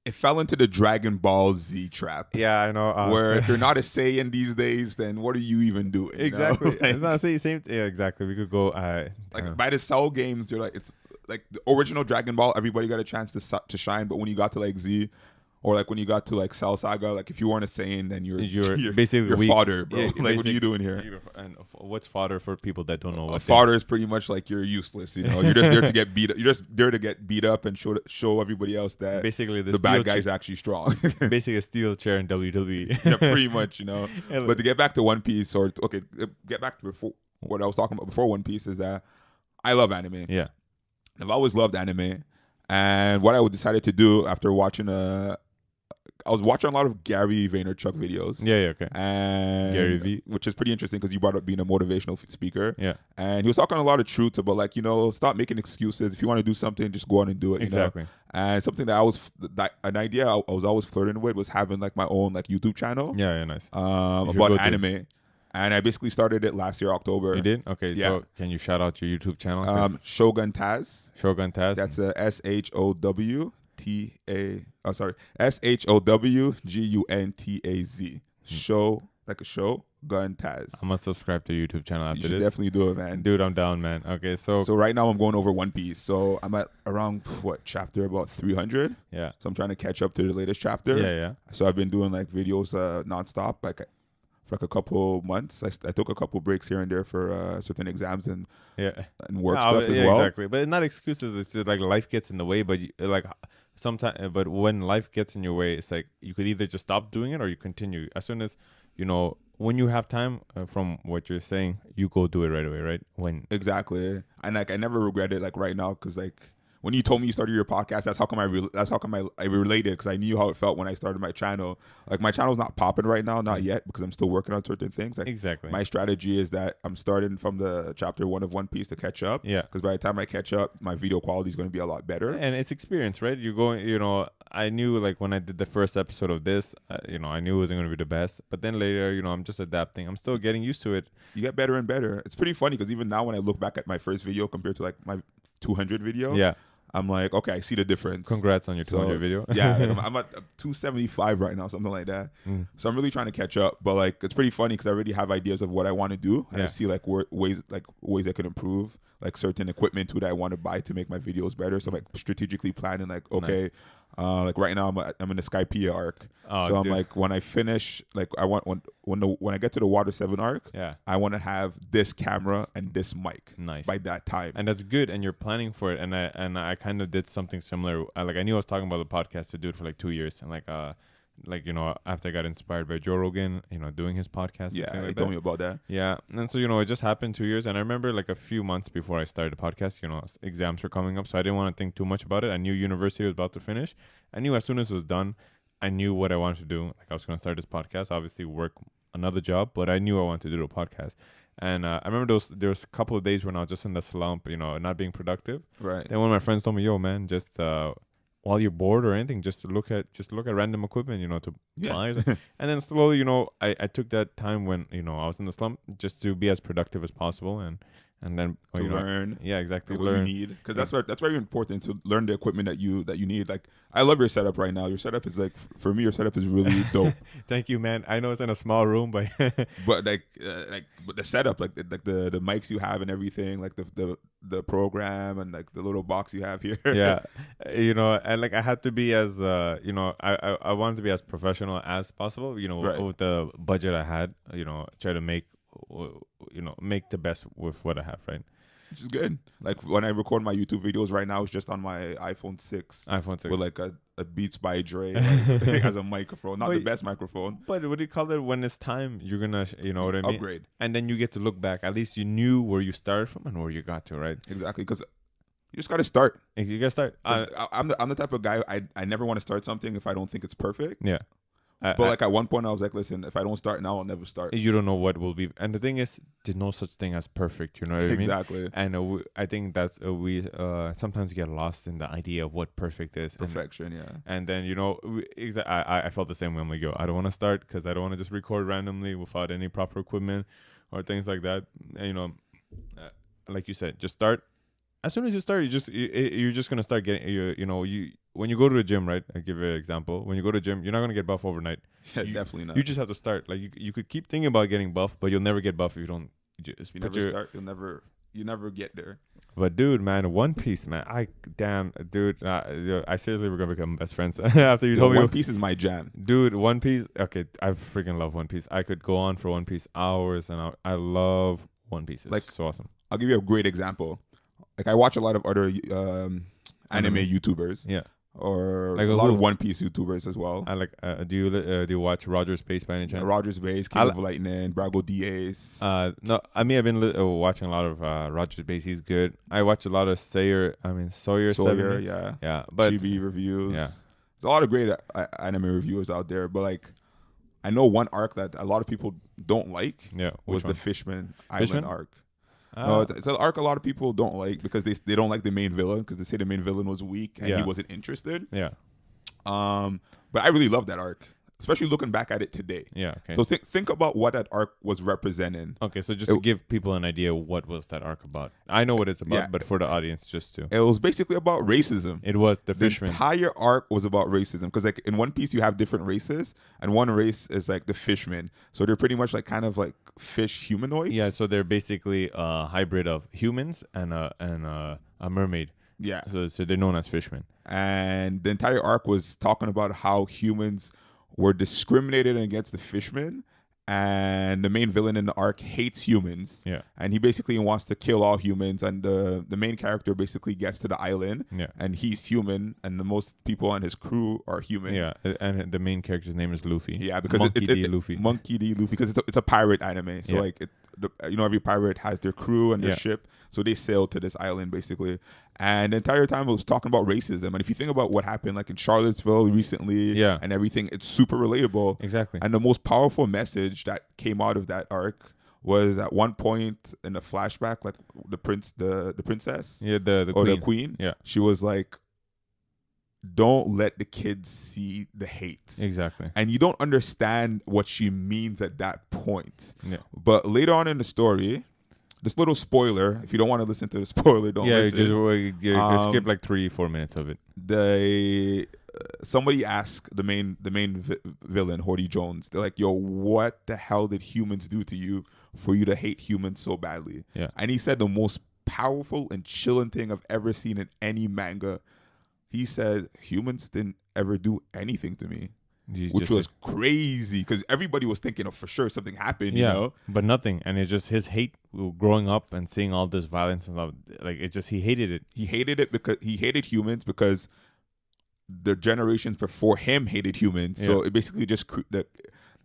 it fell into the Dragon Ball Z trap. Yeah, I know. Where if you're not a Saiyan these days, then what are you even doing? Exactly. It's not the same. Yeah, exactly. We could go. By the Cell games, you're like, it's like the original Dragon Ball. Everybody got a chance to shine, but when you got to like Z, or like when you got to like Cell Saga, like if you weren't a Saiyan, then you're basically you're fodder, bro. Yeah, like what are you doing here? And what's fodder for people that don't know? What fodder is pretty much like you're useless. You're just there to get beat. You're just there to get beat up and show everybody else that basically the bad guy's actually strong. Basically a steel chair in WWE. Yeah, pretty much. But to get back to One Piece, get back to before what I was talking about before One Piece is that I love anime. Yeah, I've always loved anime, and what I decided to do after watching I was watching a lot of Gary Vaynerchuk videos. Yeah, okay. And Gary V, which is pretty interesting because you brought up being a motivational speaker. Yeah. And he was talking a lot of truths about stop making excuses. If you want to do something, just go on and do it. Exactly. And something that an idea I was always flirting with was having like my own like YouTube channel. Yeah, nice. About anime. And I basically started it last year, October. You did? Okay, yeah. So can you shout out your YouTube channel? ShowgunTaz. ShowgunTaz. That's a ShowWGUNTAZ. Show. like a show, ShowgunTaz. I'm gonna subscribe to your YouTube channel after You should this. definitely do it, man. Dude, I'm down, man. Okay, so right now I'm going over One Piece. So I'm at around chapter about 300. yeah, So I'm trying to catch up to the latest chapter. yeah. So I've been doing like videos nonstop, like for like a couple months. I took a couple breaks here and there for certain exams and work stuff as well. Exactly, but not excuses. It's just like life gets in the way. But like sometimes, but when life gets in your way, it's like you could either just stop doing it or you continue. As soon as when you have time, from what you're saying, you go do it right away, right? Exactly, and like I never regret it. Like right now, because like when you told me you started your podcast, that's how come I related, because I knew how it felt when I started my channel. Like my channel's not popping right now, not yet, because I'm still working on certain things. Like exactly, my strategy is that I'm starting from the chapter 1 of One Piece to catch up. Yeah, because by the time I catch up, my video quality is going to be a lot better. And it's experience, right? You're going, I knew like when I did the first episode of this, I knew it wasn't going to be the best. But then later, I'm just adapting. I'm still getting used to it. You get better and better. It's pretty funny because even now when I look back at my first video compared to like my 200 video, yeah, I'm like, okay, I see the difference. Congrats on your 200 video. Yeah, I'm at 275 right now, something like that. So I'm really trying to catch up. But like, it's pretty funny because I already have ideas of what I want to do, and I see like ways I could improve, like certain equipment too that I want to buy to make my videos better. So I'm like strategically planning, like, okay. Nice. Like right now I'm in the Skypiea arc, so I'm like, when I finish, like I want when I get to the Water 7 arc, I want to have this camera and this mic by that time, and that's good. And you're planning for it, and I kind of did something similar. Like I knew I was talking about the podcast to do it for like 2 years, and after I got inspired by Joe Rogan, doing his podcast. Yeah, he told me about that. Yeah, and so it just happened 2 years, and I remember like a few months before I started the podcast, exams were coming up, so I didn't want to think too much about it. I knew university was about to finish. I knew as soon as it was done, I knew what I wanted to do. Like I was going to start this podcast, obviously work another job, but I knew I wanted to do a podcast. And I remember there was a couple of days when I was just in the slump, not being productive. Right. Then one of my friends told me, "Yo, man, just while you're bored or anything, just look at random equipment, to buy." And then slowly, I took that time when I was in the slump just to be as productive as possible, and then to learn. Yeah, exactly. What you need, because that's very important to learn the equipment that you need. Like I love your setup right now. Your setup is like, for me, your setup is really dope. Thank you, man. I know it's in a small room, but but but the setup, like the mics you have and everything, like the program and like the little box you have here. Yeah, and like I had to be as I wanted to be as professional as possible. With the budget I had, try to make the best with what I have, right? Which is good. Like when I record my YouTube videos right now, it's just on my iPhone 6 with like a Beats by Dre as a microphone, not the best microphone. But what do you call it? When it's time, you're gonna, what I mean? Upgrade. And then you get to look back. At least you knew where you started from and where you got to, right? Exactly, because you just got to start. You got to start. I'm the type of guy, I never want to start something if I don't think it's perfect. Yeah. But at one point I was like, listen, if I don't start now, I'll never start. You don't know what will be. And the thing is, there's no such thing as perfect. You know what I mean? Exactly. And I think that's we sometimes get lost in the idea of what perfect is. Perfection, yeah. And then, I felt the same way. I'm like, yo, I don't want to start because I don't want to just record randomly without any proper equipment or things like that. And, like you said, just start. As soon as you start, you're just gonna start getting when you go to the gym, right? I give you an example. When you go to the gym, you're not gonna get buff overnight. Yeah, definitely not. You just have to start. Like you could keep thinking about getting buff, but you'll never get buff if you don't. If you never start, you never get there. But dude, man, One Piece, man, I seriously we're gonna become best friends after you told me. One Piece is my jam, dude. One Piece, okay, I freaking love One Piece. I could go on for One Piece hours and hours. I love One Piece. It's so awesome. I'll give you a great example. Like I watch a lot of other anime YouTubers, or like a lot of One Piece YouTubers as well. I like. Do you watch Roger's Base by any chance? Roger's Base, King of Lightning, Brago Diaz. No, I mean I've been watching a lot of Roger's Base. He's good. I watch a lot of Sawyer. Sawyer, yeah. But Chibi reviews. Yeah. There's a lot of great anime reviewers out there, but like I know one arc that a lot of people don't like. Yeah, was the Fishman Island arc. No, it's an arc a lot of people don't like because they don't like the main villain because they say the main villain was weak and he wasn't interested. Yeah. But I really love that arc. especially looking back at it today. Yeah. Okay. So think about what that arc was representing. Okay, so just to give people an idea, what was that arc about? I know what it's about, but for the audience, just to. It was basically about racism. It was the fishman. The entire arc was about racism because, like, in One Piece, you have different races, and one race is like the fishmen. So they're pretty much like kind of like fish humanoids. Yeah, so they're basically a hybrid of humans and a mermaid. Yeah. So they're known as fishmen. And the entire arc was talking about how humans were discriminated against the fishmen, and the main villain in the arc hates humans. Yeah. And he basically wants to kill all humans, and the main character basically gets to the island. Yeah. And he's human, and the most people on his crew are human. Yeah, and the main character's name is Luffy. Yeah, because Monkey D. Luffy. Monkey D. Luffy, because it's a pirate anime. So like every pirate has their crew and their ship, so they sail to this island basically. And the entire time it was talking about racism. And if you think about what happened like in Charlottesville recently and everything, it's super relatable. Exactly. And the most powerful message that came out of that arc was at one point in the flashback, like the princess, the queen. Yeah, she was like, don't let the kids see the hate. Exactly. And you don't understand what she means at that point. Yeah. But later on in the story, this little spoiler, if you don't want to listen to the spoiler, don't listen. Just skip like 3-4 minutes of it. Somebody asked the main villain, Horty Jones, they're like, yo, what the hell did humans do to you for you to hate humans so badly? Yeah. And he said the most powerful and chilling thing I've ever seen in any manga. He said, humans didn't ever do anything to me. Which was crazy because everybody was thinking of for sure something happened, you know? But nothing. And it's just his hate growing up and seeing all this violence and stuff. Like, it just, he hated it. He hated it because he hated humans because the generations before him hated humans. So it basically just, the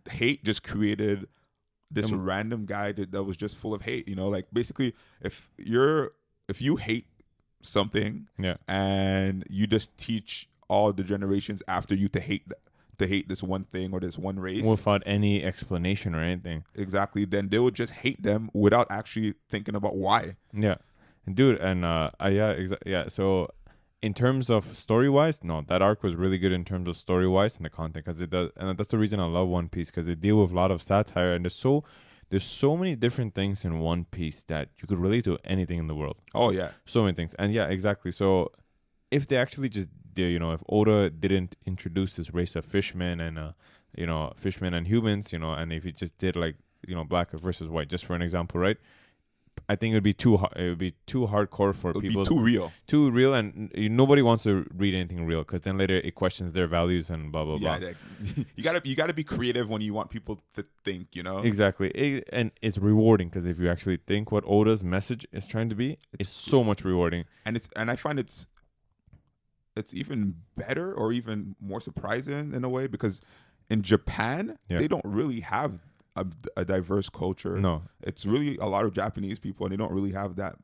hate just created this random guy that was just full of hate, you know? Like, basically, if you hate something and you just teach all the generations after you to hate this one thing or this one race without any explanation or anything. Exactly. Then they would just hate them without actually thinking about why. Yeah, dude. And So in terms of story wise, no, that arc was really good in terms of story wise and the content, because it does, and that's the reason I love One Piece, because they deal with a lot of satire, and there's so many different things in One Piece that you could relate to anything in the world. Oh yeah, so many things. And yeah, exactly. So if they actually just, if Oda didn't introduce this race of fishmen and fishmen and humans, and if he just did like black versus white, just for an example, right? I think it would be too hardcore for people. Too real, and nobody wants to read anything real, because then later it questions their values and blah blah blah. You gotta be creative when you want people to think, Exactly, and it's rewarding, because if you actually think what Oda's message is trying to be, it's so much rewarding. And I find it's even better or even more surprising in a way, because in Japan they don't really have a diverse culture. No, it's really a lot of Japanese people, and they don't really have that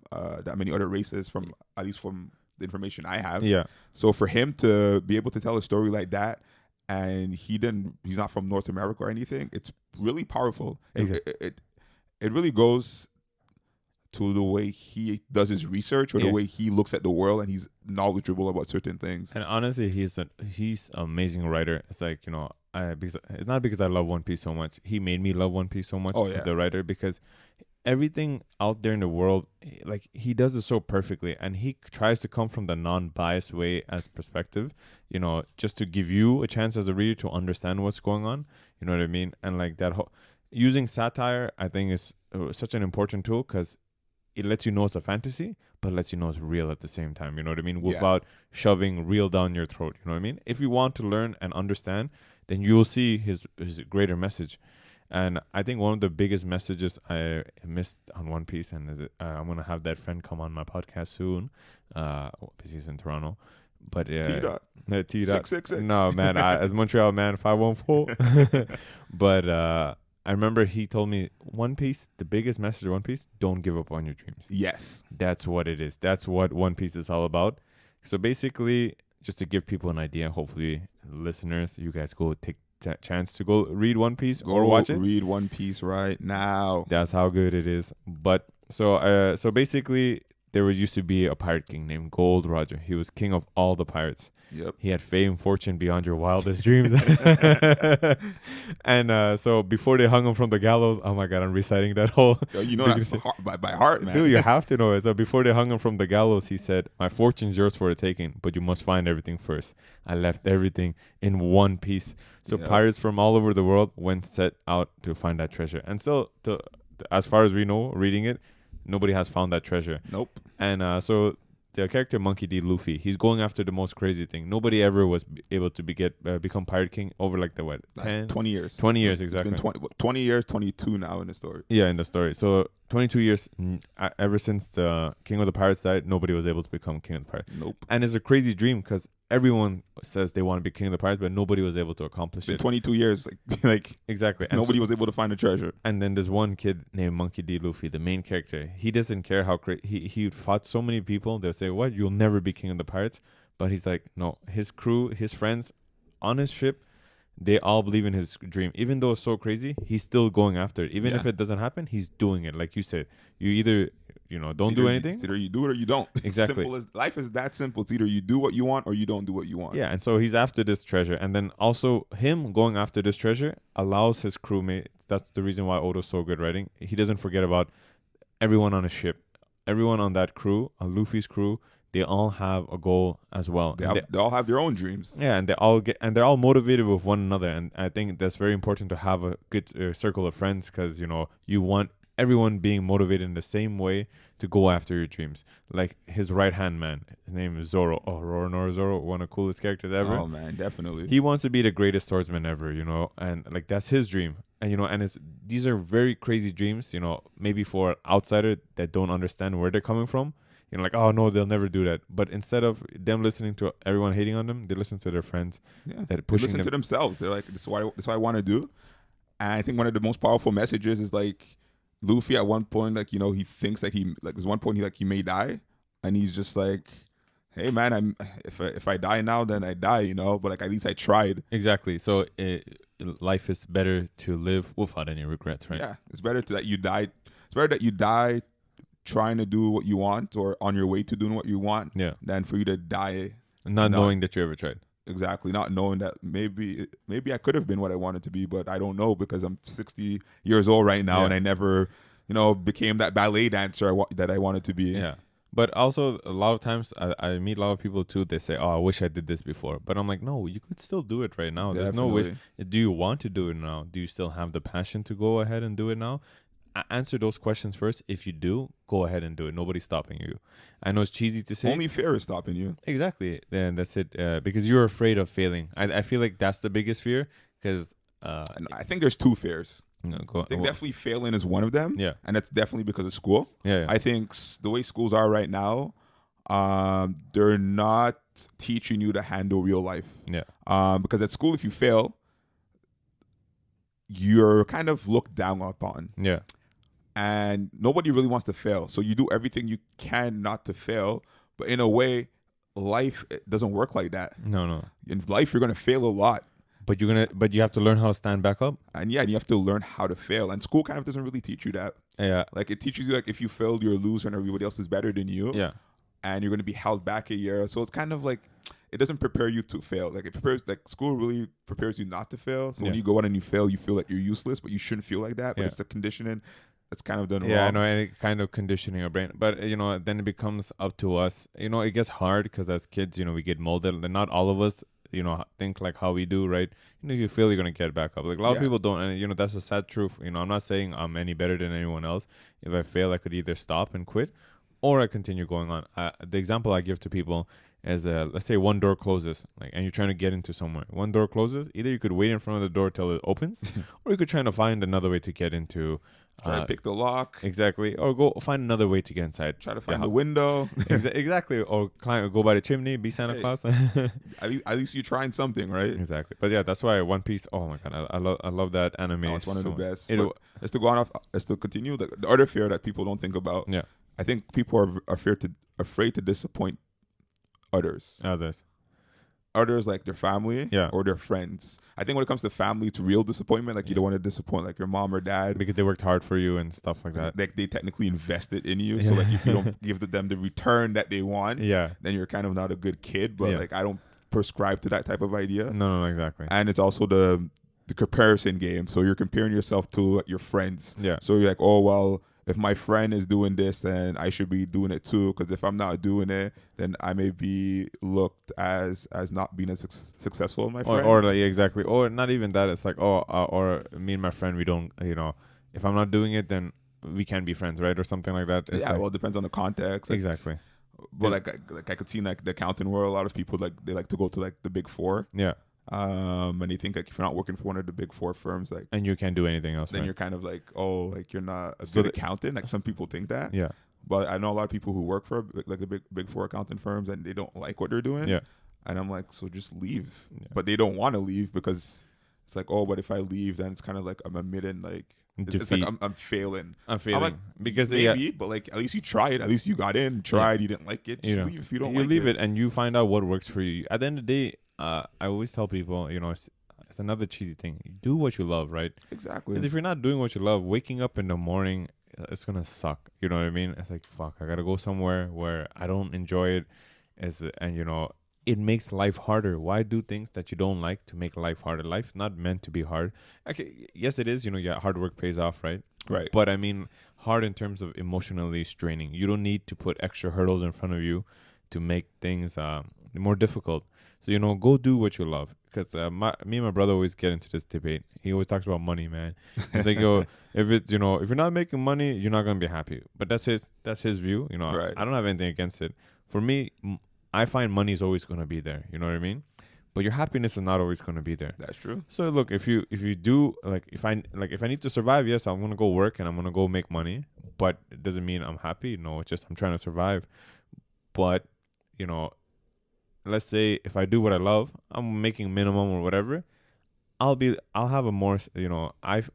many other races, at least from the information I have. Yeah. So for him to be able to tell a story like that, and he's not from North America or anything, it's really powerful. Exactly. It really goes to the way he does his research, or the way he looks at the world, and he's knowledgeable about certain things. And honestly, he's an amazing writer. It's like, it's not because I love One Piece so much. He made me love One Piece so much, the writer, because everything out there in the world, like, he does it so perfectly, and he tries to come from the non-biased way as perspective, just to give you a chance as a reader to understand what's going on. You know what I mean? And like that using satire, I think, is such an important tool, because it lets you know it's a fantasy, but lets you know it's real at the same time. You know what I mean? Without shoving real down your throat. You know what I mean? If you want to learn and understand, then you'll see his greater message. And I think one of the biggest messages I missed on One Piece, and I'm going to have that friend come on my podcast soon, because he's in Toronto. But T-Dot. 666. No, man, as Montreal man, 514. But I remember he told me, One Piece, the biggest message of One Piece, don't give up on your dreams. Yes. That's what it is. That's what One Piece is all about. So basically, just to give people an idea, hopefully listeners, you guys go take that chance to go read One Piece or watch it. Read One Piece right now. That's how good it is. But so basically, there was used to be a pirate king named Gold Roger. He was king of all the pirates. Yep. He had fame, fortune beyond your wildest dreams. And so before they hung him from the gallows, oh my God, I'm reciting that whole. Yo, you know that by heart, man. Dude, you have to know it. So before they hung him from the gallows, he said, "My fortune's yours for the taking, but you must find everything first. I left everything in one piece." So pirates from all over the world went set out to find that treasure. And so, as far as we know, reading it, nobody has found that treasure. Nope. And so the character Monkey D. Luffy, he's going after the most crazy thing. Nobody ever was able to become Pirate King over like the 20 years. 20 years, exactly. It's been 20 years, 22 now in the story. Yeah, in the story. So 22 years, ever since the King of the Pirates died, nobody was able to become King of the Pirates. Nope. And it's a crazy dream because everyone says they want to be King of the Pirates, but nobody was able to accomplish it. 22 years, like exactly. And nobody was able to find the treasure. And then there's one kid named Monkey D. Luffy, the main character. He doesn't care how he fought so many people. They'll say, "What? You'll never be King of the Pirates." But he's like, no. His crew, his friends on his ship, they all believe in his dream. Even though it's so crazy, he's still going after it. Even if it doesn't happen, he's doing it. Like you said, you either don't do anything. It's either you do it or you don't. Exactly. Life is that simple. It's either you do what you want or you don't do what you want. Yeah, and so he's after this treasure. And then also him going after this treasure allows his crewmate. That's the reason why Odo's so good writing. He doesn't forget about everyone on his ship. Everyone on that crew, on Luffy's crew, they all have a goal as well. They all have their own dreams. Yeah, and they're all motivated with one another. And I think that's very important to have a good circle of friends because, you want everyone being motivated in the same way to go after your dreams. Like his right-hand man, his name is Zoro. Oh, Roronoa Zoro, one of the coolest characters ever. Oh, man, definitely. He wants to be the greatest swordsman ever, and like that's his dream. And, and these are very crazy dreams, maybe for an outsider that don't understand where they're coming from. Like, oh, no, they'll never do that. But instead of them listening to everyone hating on them, they listen to their friends. Yeah, that they listen to themselves. They're like, this is what I want to do. And I think one of the most powerful messages is like Luffy at one point, like, he thinks like there's one point he may die. And he's just like, hey, man, if I die now, then I die, but like at least I tried. Exactly. So life is better to live without any regrets, right? Yeah, it's better that you die. It's better that you die trying to do what you want or on your way to doing what you want than for you to die not knowing that you ever tried. Exactly, not knowing that maybe I could have been what I wanted to be, but I don't know because I'm 60 years old right now and I never became that ballet dancer that I wanted to be. Yeah, but also a lot of times I meet a lot of people too. They say, "Oh, I wish I did this before," but I'm like, no, you could still do it right now. There's no wish. Do you want to do it now? Do you still have the passion to go ahead and do it now? Answer those questions first. If you do, go ahead and do it. Nobody's stopping you. I know it's cheesy to say. Only fear is stopping you. Exactly. Then that's it. Because you're afraid of failing. I feel like that's the biggest fear. Because I think there's two fears. I think definitely failing is one of them. Yeah. And that's definitely because of school. Yeah. I think the way schools are right now, they're not teaching you to handle real life. Yeah. Because at school, if you fail, you're kind of looked down upon. Yeah. And nobody really wants to fail. So you do everything you can not to fail. But in a way, life doesn't work like that. No. In life, you're going to fail a lot. But you have to learn how to stand back up. And you have to learn how to fail. And school kind of doesn't really teach you that. Yeah. Like it teaches you like if you failed, you're a loser and everybody else is better than you. Yeah. And you're going to be held back a year. So it's kind of like it doesn't prepare you to fail. Like school really prepares you not to fail. So when you go out and you fail, you feel like you're useless, but you shouldn't feel like that. But it's the conditioning that's kind of done wrong. Yeah, I know, any kind of conditioning your brain. But, then it becomes up to us. It gets hard because as kids, we get molded. And not all of us, think like how we do, right? If you fail, you're going to get back up. Like a lot of people don't. And, that's a sad truth. I'm not saying I'm any better than anyone else. If I fail, I could either stop and quit or I continue going on. The example I give to people is, let's say one door closes, and you're trying to get into somewhere. One door closes. Either you could wait in front of the door till it opens, or you could try to find another way to get into. Try to pick the lock. Exactly. Or go find another way to get inside. Try to find the window. Exactly. Or go by the chimney, be Santa Claus. At least you're trying something, right? Exactly. But yeah, that's why One Piece, oh my God, I love that anime. It's one of the best. Let's to continue. The other fear that people don't think about. Yeah. I think people are afraid to disappoint others. others like their family Yeah. or their friends. I think when it comes to family, it's real disappointment. Like you don't want to disappoint like your mom or dad because they worked hard for you and stuff like that. Like they technically invested in you. So like if you don't give them the return that they want, Yeah. then you're kind of not a good kid. But Yeah. like I don't prescribe to that type of idea. No, exactly. And it's also the comparison game. So you're comparing yourself to your friends. Yeah. So you're like, oh well, if my friend is doing this, then I should be doing it too. Because if I'm not doing it, then I may be looked as not being as successful as my friend. Or like exactly. Or not even that. It's like or me and my friend, we don't. If I'm not doing it, then we can't be friends, right? Or something like that. It's Well, it depends on the context. Like, exactly. But like I could see like the accounting world, a lot of people they like to go to like the big four. Yeah. And they think like if you're not working for one of the big four firms, like and you can't do anything else, then right? you're kind of like, oh, like you're not a good accountant. Like some people think that. Yeah. But I know a lot of people who work for like the big four accounting firms and they don't like what they're doing. Yeah. And I'm like, so just leave. Yeah. But they don't want to leave because it's like, oh, but if I leave, then it's kind of like I'm admitting like it's like I'm failing. I'm failing like, because maybe, but like at least you tried. At least you got in, tried. You didn't like it. Just leave if you don't. You like leave it, and you find out what works for you. At the end of the day, I always tell people, it's another cheesy thing. Do what you love, right? Exactly. Because if you're not doing what you love, waking up in the morning, it's gonna suck. You know what I mean? It's like fuck. I gotta go somewhere where I don't enjoy it. It makes life harder. Why do things that you don't like to make life harder? Life's not meant to be hard. Okay, yes, it is. Hard work pays off, right? Right. But I mean, hard in terms of emotionally straining. You don't need to put extra hurdles in front of you to make things more difficult. So, go do what you love. Because me and my brother always get into this debate. He always talks about money, man. He's like, yo, if you're not making money, you're not going to be happy. But that's his view. Right. I don't have anything against it. For me, I find money is always going to be there. You know what I mean? But your happiness is not always going to be there. That's true. So look, if you do if I need to survive, yes, I'm gonna go work and I'm gonna go make money. But it doesn't mean I'm happy. No, it's just I'm trying to survive. But let's say if I do what I love, I'm making minimum or whatever. I'll have a more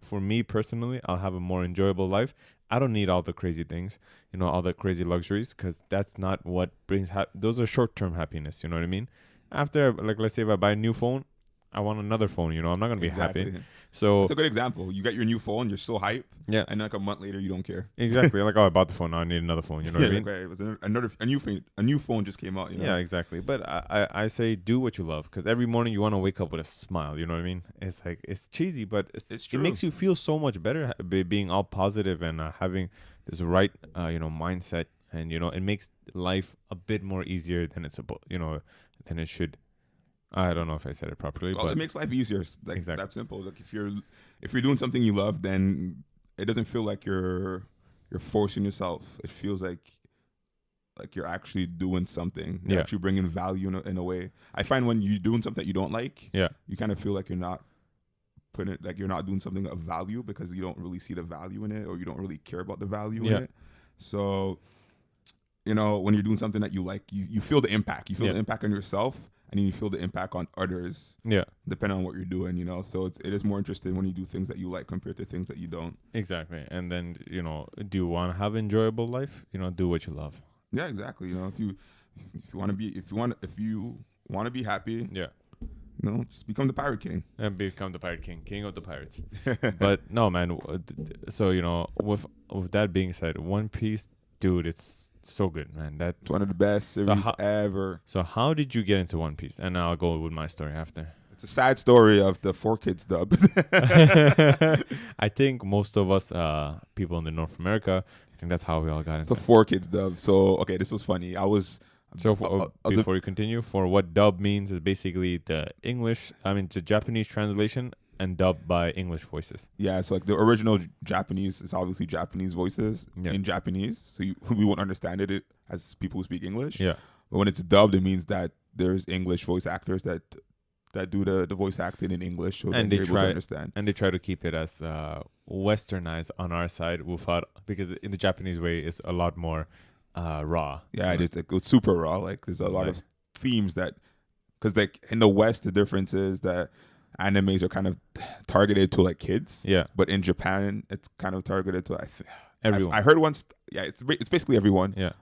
for me personally, I'll have a more enjoyable life. I don't need all the crazy things, all the crazy luxuries, because that's not what brings those are short-term happiness. You know what I mean? After, like, let's say if I buy a new phone, I want another phone. I'm not going to be happy. So it's a good example. You got your new phone, you're so hype. Yeah. And like a month later, you don't care. Exactly. Like, I bought the phone. Now I need another phone. You know what I mean? Like, it was a new phone just came out. Yeah, exactly. But I say do what you love, because every morning you want to wake up with a smile. You know what I mean? It's like, it's cheesy, but it's true. It makes you feel so much better being all positive and having this right, mindset. And, it makes life a bit more easier than than it should. I don't know if I said it properly. Well, but it makes life easier. Like, exactly. That's simple. Like if you're doing something you love, then it doesn't feel like you're forcing yourself. It feels like you're actually doing something. You're actually bringing value in a way. I find when you're doing something that you don't like, you kind of feel like you're not doing something of value because you don't really see the value in it, or you don't really care about the value in it. So, when you're doing something that you like, you feel the impact. You feel the impact on yourself, and then you feel the impact on others. Yeah. Depending on what you're doing, So it is more interesting when you do things that you like compared to things that you don't. Exactly. And then, do you want to have an enjoyable life? Do what you love. Yeah, exactly. If you want to be happy. Yeah. Just become the Pirate King. And become the Pirate King, king of the pirates. But no, man. So, with that being said, One Piece, dude, it's so good, man. That's one of the best series ever. So how did you get into One Piece? And I'll go with my story after. It's a sad story of the 4Kids dub. I think most of us, people in the North America, I think that's how we all got into it. It's a 4Kids dub. So, okay, this was funny. Before you continue, for what dub means is basically the Japanese translation and dubbed by English voices. Yeah, so like the original Japanese is obviously Japanese voices in Japanese, so we won't understand it as people who speak English. Yeah, but when it's dubbed, it means that there's English voice actors that do the voice acting in English, so and they try to understand. And they try to keep it as westernized on our side, because in the Japanese way, it's a lot more raw. Yeah, it's super raw. Like there's a lot of themes because like in the West, the difference is that animes are kind of targeted to like kids. Yeah. But in Japan, it's kind of targeted to everyone. I heard once. Yeah, it's basically everyone. Yeah.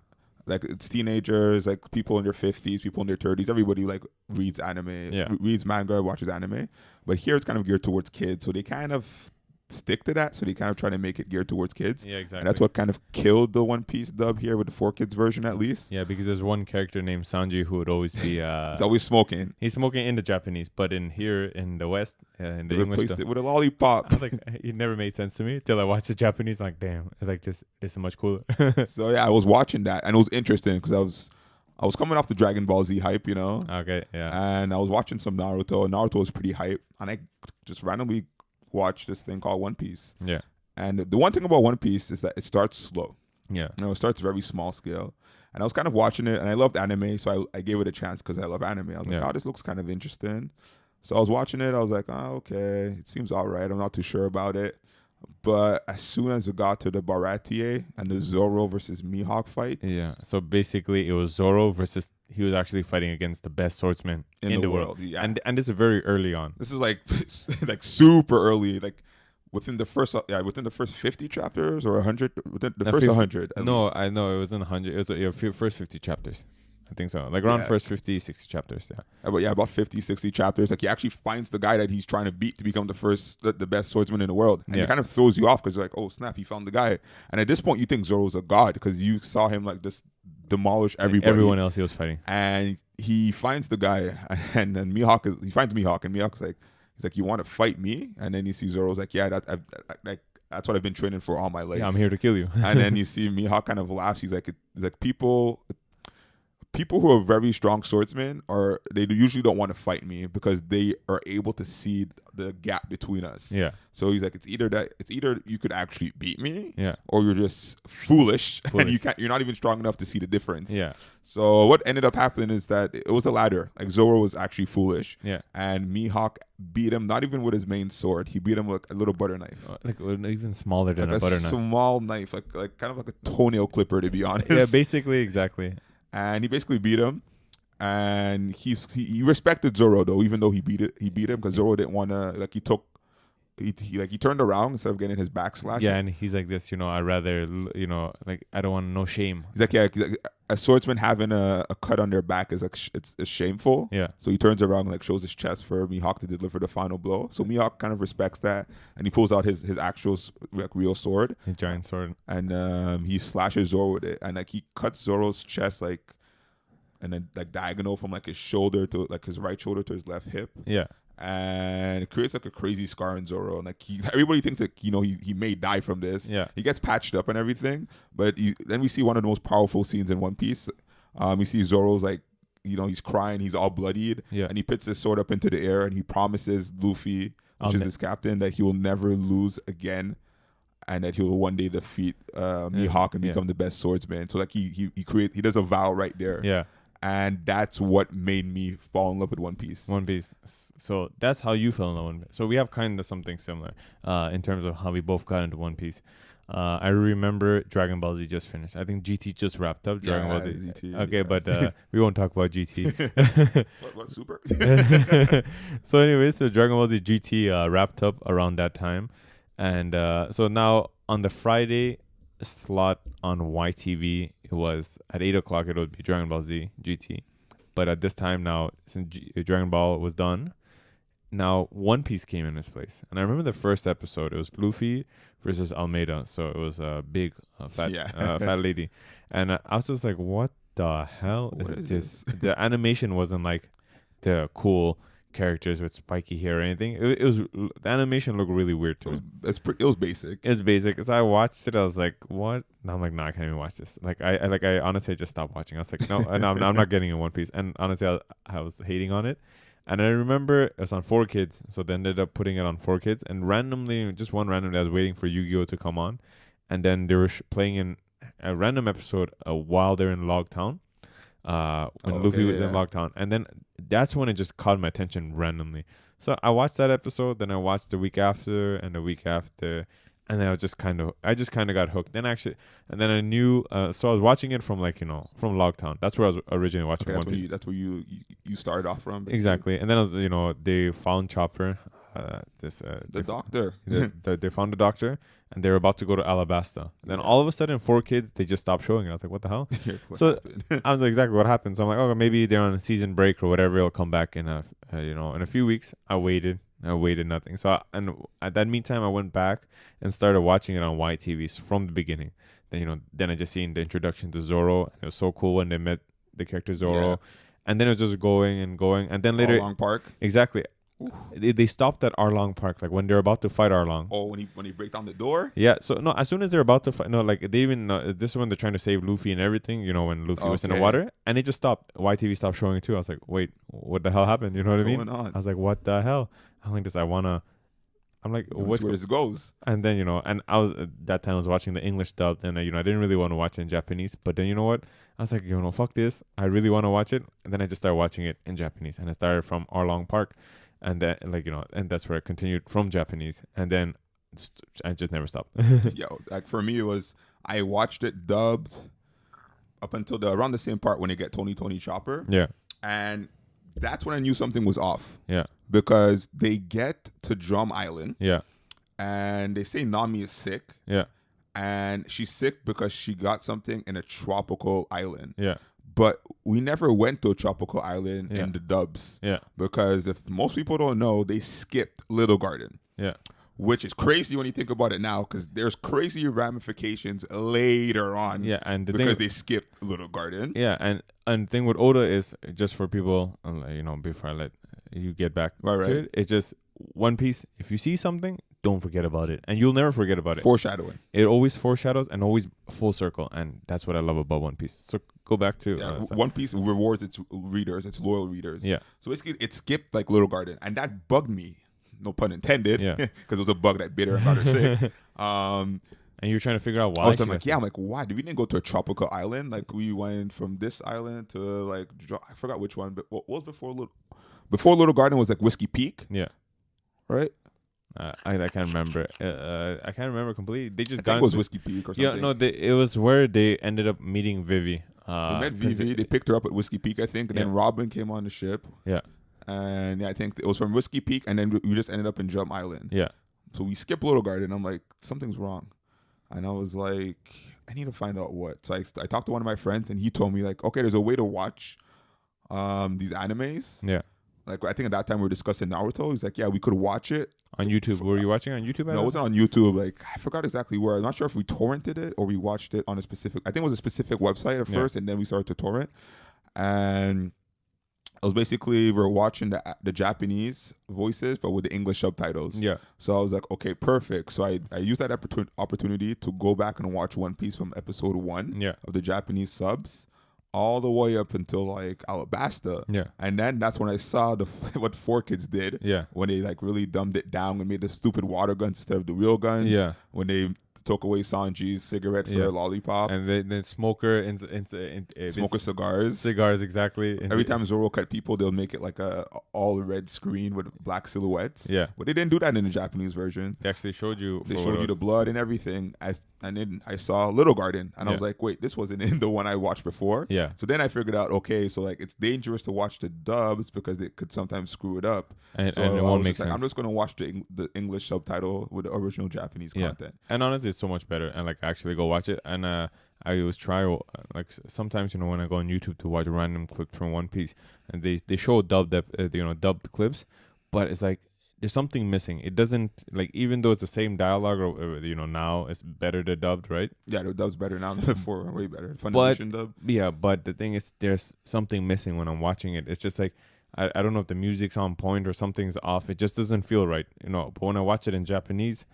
like it's teenagers, like people in their 50s, people in their 30s. Everybody like reads anime, reads manga, watches anime. But here it's kind of geared towards kids, so they kind of stick to that. So they kind of try to make it geared towards kids. Yeah, exactly. And that's what kind of killed the One Piece dub here with the 4Kids version, at least. Yeah, because there's one character named Sanji who would always be. He's always smoking. He's smoking in the Japanese, but in here in the West, in the English, replaced it with a lollipop. I was like, it never made sense to me till I watched the Japanese. Like, damn, it's like this is much cooler. So yeah, I was watching that, and it was interesting because I was coming off the Dragon Ball Z hype, you know. Okay, yeah. And I was watching some Naruto. Naruto was pretty hype, and I just randomly watched this thing called One Piece. Yeah. And the one thing about One Piece is that it starts slow. Yeah. You know, it starts very small scale. And I was kind of watching it, and I loved anime, so I gave it a chance because I love anime. I was like, oh, this looks kind of interesting. So I was watching it. I was like, oh, okay, it seems all right. I'm not too sure about it. But as soon as it got to the Baratie and the Zoro versus Mihawk fight. Yeah. So basically, it was Zoro versus, he was actually fighting against the best swordsman in the world. Yeah. And this is very early on. This is like super early, like within the first 50 chapters or 100, within the first 100. No, I know it was in 100. It was your first 50 chapters. I think so. Like around first 50, 60 chapters. Yeah. But yeah, about 50, 60 chapters. Like he actually finds the guy that he's trying to beat to become the best swordsman in the world. And it kind of throws you off because you're like, oh snap, he found the guy. And at this point, you think Zoro's a god because you saw him like just demolish everybody. Everyone else he was fighting. And he finds the guy, and then he finds Mihawk, and Mihawk's like, he's like, you want to fight me? And then you see Zoro's like, yeah, that's what I've been training for all my life. Yeah, I'm here to kill you. And then you see Mihawk kind of laughs. He's like people who are very strong swordsmen they usually don't want to fight me because they are able to see the gap between us. Yeah. So he's like, it's either you could actually beat me, or you're just foolish. And you're not even strong enough to see the difference. Yeah. So what ended up happening is that it was the latter. Like Zoro was actually foolish. Yeah. And Mihawk beat him not even with his main sword. He beat him with a little butter knife. Like even smaller than like a butter knife. Small knife, like kind of like a toenail clipper, to be honest. Yeah, basically, exactly. And he basically beat him, and he respected Zoro though, even though he beat him because Zoro didn't want to, like, he turned around instead of getting his back slashed. Yeah, and he's like this, I'd rather, like, I don't want no shame. He's like, a swordsman having a cut on their back is like it's shameful. Yeah. So he turns around and like shows his chest for Mihawk to deliver the final blow. So Mihawk kind of respects that, and he pulls out his actual like real sword, a giant sword, and he slashes Zoro with it, and like he cuts Zoro's chest and then like diagonal from like his shoulder to like his right shoulder to his left hip. Yeah. And it creates like a crazy scar in Zoro, and like everybody thinks that he may die from this. Yeah, he gets patched up and everything, but then we see one of the most powerful scenes in One Piece. We see Zoro's like, he's crying, he's all bloodied, and he puts his sword up into the air, and he promises Luffy, which is his captain, that he will never lose again, and that he will one day defeat Mihawk and become the best swordsman. So like he does a vow right there. Yeah. And that's what made me fall in love with One Piece. One Piece. So that's how you fell in love with One Piece. So we have kind of something similar in terms of how we both got into One Piece. I remember Dragon Ball Z just finished. I think GT just wrapped up. Dragon Ball Z. GT, okay, but we won't talk about GT. What Super? So anyways, so Dragon Ball Z GT wrapped up around that time. And so now on the Friday slot on YTV, it was at 8 o'clock, it would be Dragon Ball Z GT. But at this time now, since Dragon Ball was done, now One Piece came in its place. And I remember the first episode, it was Luffy versus Almeida. So it was a big fat lady. And I was just like, what the hell is this? The animation wasn't like the cool characters with spiky hair or anything. It was the animation looked really weird to me. It was basic. It was basic. So I watched it. I was like, "What?" And I'm like, "No, I can't even watch this." Like I honestly just stopped watching. I was like, "No, I'm not getting in One Piece." And honestly, I was hating on it. And I remember it was on 4Kids, so they ended up putting it on 4Kids. And randomly, I was waiting for Yu-Gi-Oh to come on, and then they were playing in a random episode while they're in Logtown. When Luffy was in Logtown, and then that's when it just caught my attention randomly. So I watched that episode, then I watched the week after and the week after, and then I just kind of got hooked. Then I knew, so I was watching it from from Logtown. That's where I was originally watching. Okay, that's where you started off from. Basically. Exactly, and then I was, they found Chopper. The doctor. They found the doctor, and they were about to go to Alabasta. Then all of a sudden, 4 kids, they just stopped showing it. I was like, what the hell? So I was like, exactly what happened. So I'm like, oh, maybe they're on a season break or whatever. It'll come back in a few weeks. I waited nothing. So at that meantime, I went back and started watching it on YTV from the beginning. Then I just seen the introduction to Zoro. It was so cool when they met the character Zoro. Yeah. And then it was just going, and then later Arlong Park. Exactly. They stopped at Arlong Park, like when they're about to fight Arlong. Oh, when he break down the door. Yeah. So no, as soon as they're about to fight, no, like they even this is when they're trying to save Luffy and everything. When Luffy was in the water, and it just stopped. YTV stopped showing it too. I was like, wait, what the hell happened? You know what I mean? On? I was like, what the hell? I'm like this. I'm like, where this goes? And then and I was that time I was watching the English dub, and I didn't really want to watch it in Japanese. But then you know what? I was like, fuck this. I really want to watch it. And then I just started watching it in Japanese, and I started from Arlong Park. And then, and that's where I continued from Japanese. And then I just never stopped. Like for me, it was, I watched it dubbed up until around the same part when they get Tony Chopper. Yeah. And that's when I knew something was off. Yeah. Because they get to Drum Island. Yeah. And they say Nami is sick. Yeah. And she's sick because she got something in a tropical island. Yeah. But we never went to a tropical island in the dubs. Yeah. Because if most people don't know, they skipped Little Garden. Yeah. Which is crazy when you think about it now, because there's crazy ramifications later on. Yeah, and because they skipped Little Garden. Yeah, and the thing with Oda is, just for people, before I let you get back to it, it's just One Piece. If you see something, don't forget about it, and you'll never forget about it. Foreshadowing. It always foreshadows and always full circle, and that's what I love about One Piece. So go back to One Piece rewards its readers, its loyal readers. Yeah. So basically, it skipped like Little Garden, and that bugged me. No pun intended. Yeah. Because it was a bug that bit her and got her sick. And you're trying to figure out why. I'm like, why? We didn't go to a tropical island. Like we went from this island to I forgot which one, but what was before Little Garden was like Whiskey Peak. Yeah. Right. I can't remember. I can't remember completely. They just I think it was Whiskey Peak or something. Yeah, no, it was where they ended up meeting Vivi. They met Vivi. They picked her up at Whiskey Peak, I think, and then Robin came on the ship. Yeah. And I think it was from Whiskey Peak, and then we just ended up in Jump Island. Yeah. So we skipped Little Garden. I'm like, something's wrong. And I was like, I need to find out what. So I talked to one of my friends, and he told me, like, okay, there's a way to watch these animes. Yeah. Like, I think at that time we were discussing Naruto. He's like, yeah, we could watch it. On YouTube. Were you watching on YouTube? No, it wasn't on YouTube. Like, I forgot exactly where. I'm not sure if we torrented it or we watched it on a specific, I think it was a specific website at first, and then we started to torrent. And it was basically, we're watching the Japanese voices, but with the English subtitles. Yeah. So I was like, okay, perfect. So I used that opportunity to go back and watch One Piece from episode 1 of the Japanese subs all the way up until like Alabasta. Yeah. And then that's when I saw what 4Kids did. Yeah. When they like really dumbed it down and made the stupid water guns instead of the real guns. Yeah. When they took away Sanji's cigarette for a lollipop. And then Smoker Smoker cigars. Cigars, exactly. Every time Zoro cut people, they'll make it like a all red screen with black silhouettes. Yeah. But they didn't do that in the Japanese version. They actually showed you. They showed you the blood and everything. And then I saw Little Garden, and I was like, wait, this wasn't in the one I watched before. Yeah. So then I figured out, okay, so like it's dangerous to watch the dubs because they could sometimes screw it up. And so it won't make sense. I'm just going to watch the English subtitle with the original Japanese content. And honestly, it's so much better. And like actually go watch it. And I always try, like sometimes, when I go on YouTube to watch random clips from One Piece, and they show dubbed clips, but it's like, there's something missing. It doesn't, like, even though it's the same dialogue, or now it's better to dubbed, right? Yeah, the dub's better now than before. Way better. Funimation dub. Yeah, but the thing is, there's something missing when I'm watching it. It's just like, I don't know if the music's on point or something's off. It just doesn't feel right, But when I watch it in Japanese,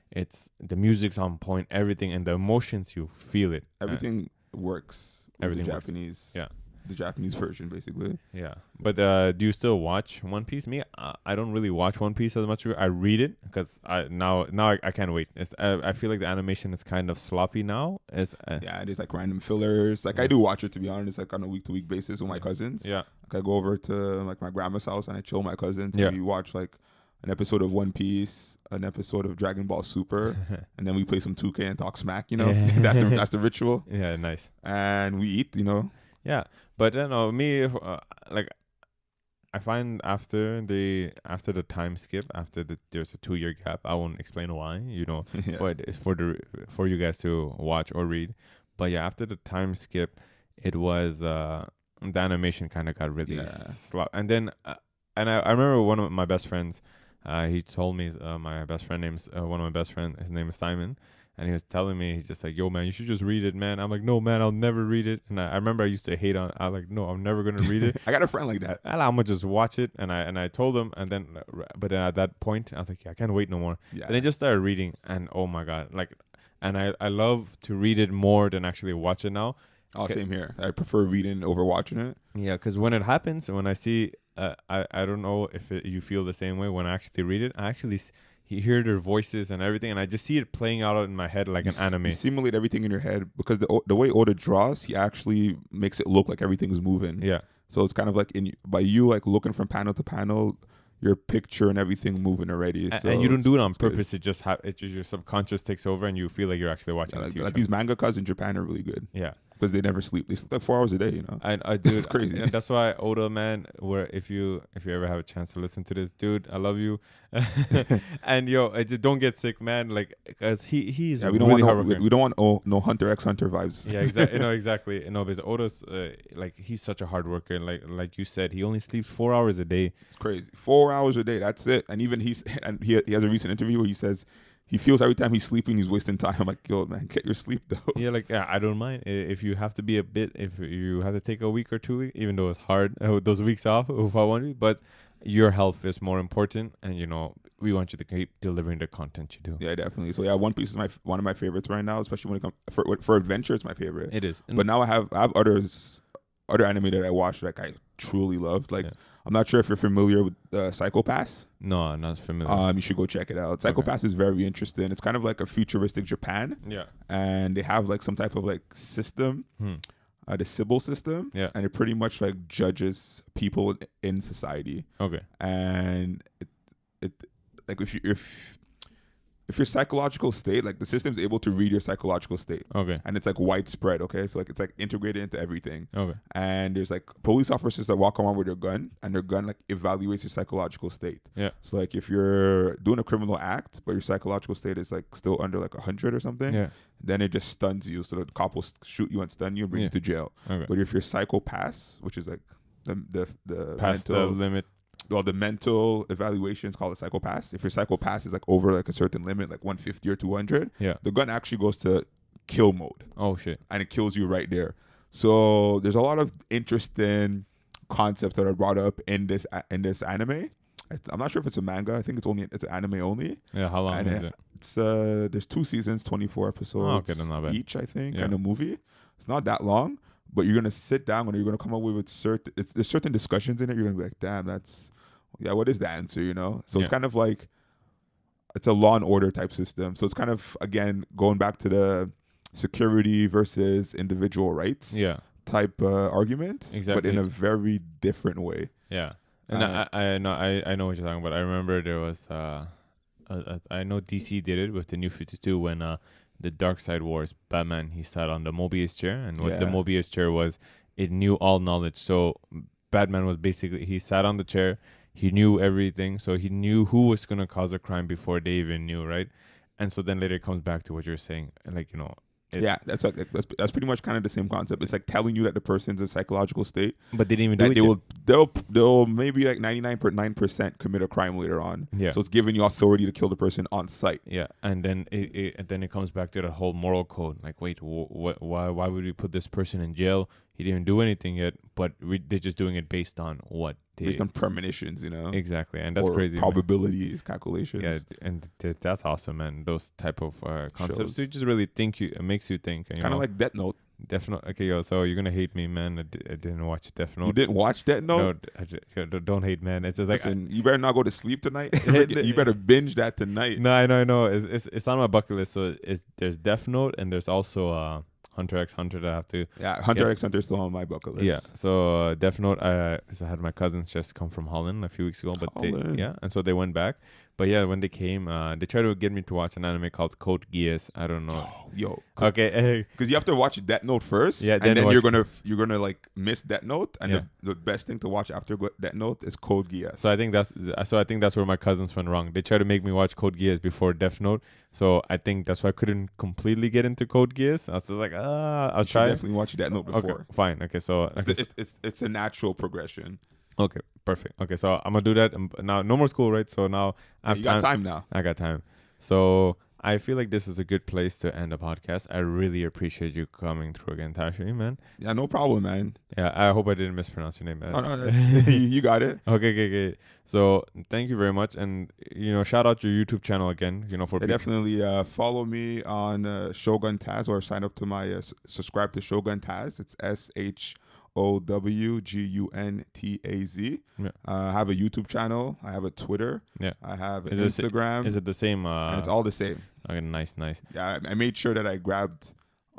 it's the music's on point, everything, and the emotions, you feel it. Everything works. Everything the works. Japanese. Yeah. The Japanese version, basically. Yeah, but do you still watch One Piece? Me, I don't really watch One Piece as much. I read it because I can't wait. I feel like the animation is kind of sloppy now. There's like random fillers. Like I do watch it, to be honest, like on a week-to-week basis with my cousins. Yeah, like I go over to like my grandma's house and I chill with my cousins. And we watch like an episode of One Piece, an episode of Dragon Ball Super, and then we play some 2K and talk smack. That's the ritual. Yeah, nice. And we eat. Yeah, but me, I find after the time skip, there's a 2 year gap. I won't explain why, Yeah. for you guys to watch or read. But yeah, after the time skip, it was the animation kind of got really Yeah. slow. And then I remember one of my best friends. He told me my best friend one of my best friend. His name is Simon. And he was telling me, he's just like, yo, man, you should just read it, man. I'm like, no, man, I'll never read it. And I remember I used to hate on, I was like, no, I'm never going to read it. I got a friend like that. I'm going to just watch it. And I told him, but then at that point, I was like, yeah, I can't wait no more. Yeah. Then I just started reading, and oh my God. And I love to read it more than actually watch it now. Oh, same here. I prefer reading over watching it. Yeah, because when it happens, when I see, I don't know if you feel the same way. When I actually read it, I actually hear their voices and everything, and I just see it playing out in my head like an anime. You simulate everything in your head because the way Oda draws, he actually makes it look like everything's moving. Yeah. So it's kind of like by you like looking from panel to panel, your picture and everything moving already. So and you don't do it on purpose. Good. It just your subconscious takes over, and you feel like you're actually watching. Yeah, like these mangakas in Japan are really good. Yeah. Because they never sleep. They sleep like 4 hours a day, I do. It's crazy. And that's why Oda, man, if you ever have a chance to listen to this, dude, I love you. And just don't get sick, man. Like, because he's we don't really want we don't want no Hunter x Hunter vibes. Yeah, exactly. Exactly. Because Oda's like, he's such a hard worker. Like you said, he only sleeps 4 hours a day. It's crazy. 4 hours a day. That's it. And even he has a recent interview where he says he feels every time he's sleeping, he's wasting time. I'm like, yo, man, get your sleep though. Yeah, I don't mind if you have to be if you have to take a week or 2 weeks, even though it's hard, those weeks off if I want to. But your health is more important, and we want you to keep delivering the content you do. Yeah, definitely. So yeah, One Piece is one of my favorites right now, especially when it comes for adventure. It's my favorite. It is. But now I have other anime that I watch that I truly loved. Like. Yeah. I'm not sure if you're familiar with Psycho Pass. No, I'm not familiar. You should go check it out. Psycho Pass is very interesting. It's kind of like a futuristic Japan. Yeah. And they have like some type of like system, the Sybil system. Yeah. And it pretty much like judges people in society. Okay. And it like if your psychological state, like the system's able to read your psychological state. Okay. And it's like widespread, okay? So like it's like integrated into everything. Okay. And there's like police officers that walk around with their gun, and their gun like evaluates your psychological state. Yeah. So like if you're doing a criminal act, but your psychological state is like still under like 100 or something, then it just stuns you. So the cop will shoot you and stun you and bring you to jail. Okay. But if you're Psycho Pass, which is like the past the limit. Well, the mental evaluation is called a Psycho Pass. If your Psycho Pass is like over like a certain limit, like 150 or 200, the gun actually goes to kill mode. Oh shit! And it kills you right there. So there's a lot of interesting concepts that are brought up in this anime. I'm not sure if it's a manga. I think it's an anime only. Yeah, how long is it? It's there's 2 seasons, 24 episodes each, I think, and a movie. It's not that long. But you're gonna sit down and you're gonna come up with there's certain discussions in it. You're gonna be like, damn, what is the answer? So it's kind of like it's a Law and Order type system. So it's kind of again going back to the security versus individual rights type argument, but in a very different way. Yeah, and I know what you're talking about. I remember there was I know DC did it with the New 52 when the Dark Side Wars, Batman, he sat on the Mobius chair, and what the Mobius chair was, it knew all knowledge. So Batman was basically, he sat on the chair, he knew everything, so he knew who was going to cause a crime before they even knew, right? And so then later it comes back to what you're saying, like, that's pretty much kind of the same concept. It's like telling you that the person's in psychological state, but they didn't even do it. They'll maybe like 99.9% commit a crime later on. Yeah. So it's giving you authority to kill the person on sight. Yeah, and then it comes back to the whole moral code. Like, wait, why would we put this person in jail? He didn't do anything yet, but they're just doing it based on what? Based on premonitions, Exactly, and that's or crazy. Probabilities, calculations. Yeah, and that's awesome, man. Those type of concepts, they just really it makes you think. Kind of like Death Note. Death Note. Okay, so you're gonna hate me, man. I didn't watch Death Note. You didn't watch Death Note? No, don't hate, man. It's just like, listen, you better not go to sleep tonight. You better binge that tonight. No, I know. It's on my bucket list. So there's Death Note, and there's also Hunter x Hunter that I have to. Yeah, Hunter x Hunter is still on my bucket list. Yeah, so Death Note. I had my cousins just come from Holland a few weeks ago, but and so they went back. But yeah, when they came, they tried to get me to watch an anime called Code Geass. I don't know. Yo, Okay. because you have to watch Death Note first, Yeah, and then watch- you're gonna like miss Death Note, and Yeah. the best thing to watch after Death Note is Code Geass. So I think that's where my cousins went wrong. They tried to make me watch Code Geass before Death Note. So I think that's why I couldn't completely get into Code Geass. I was just like, I'll you should try. definitely watch Death Note before. Okay, fine. Okay, so It's a natural progression. okay, perfect. Okay, so I'm gonna do that. Now, no more school, right? So now I have You got time now. I got time. So I feel like this is a good place to end the podcast. I really appreciate you coming through again, Tashi, man. Yeah, no problem, man. Yeah, I hope I didn't mispronounce your name, man. No, you got it. Okay. So thank you very much, and shout out your YouTube channel again. For Yeah, definitely follow me on ShowgunTaz, or sign up to my subscribe to ShowgunTaz. It's ShowgunTaz. Yeah. I have a YouTube channel. I have a Twitter. Yeah. I have an Is Instagram. Is it the same? And it's all the same. Okay, nice. Yeah, I made sure that I grabbed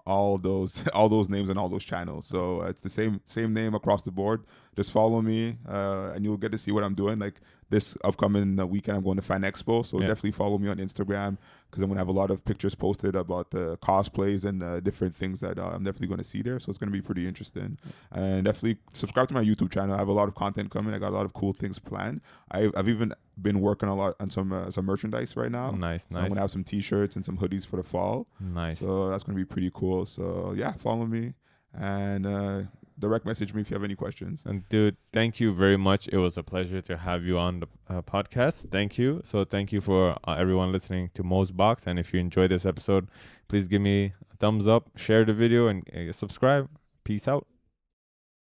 all those names and all those channels. So it's the same name across the board. Just follow me, and you'll get to see what I'm doing. Like this upcoming weekend, I'm going to Fan Expo. So definitely follow me on Instagram, because I'm going to have a lot of pictures posted about the cosplays and different things that I'm definitely going to see there. So it's going to be pretty interesting. And definitely subscribe to my YouTube channel. I have a lot of content coming. I got a lot of cool things planned. I've even been working a lot on some merchandise right now. Nice. I'm going to have some t-shirts and some hoodies for the fall. Nice. So that's going to be pretty cool. So yeah, follow me and direct message me if you have any questions. And dude, thank you very much. It was a pleasure to have you on the podcast. Thank you. So thank you for everyone listening to Mo's Box. And if you enjoyed this episode, please give me a thumbs up, share the video, and subscribe. Peace out.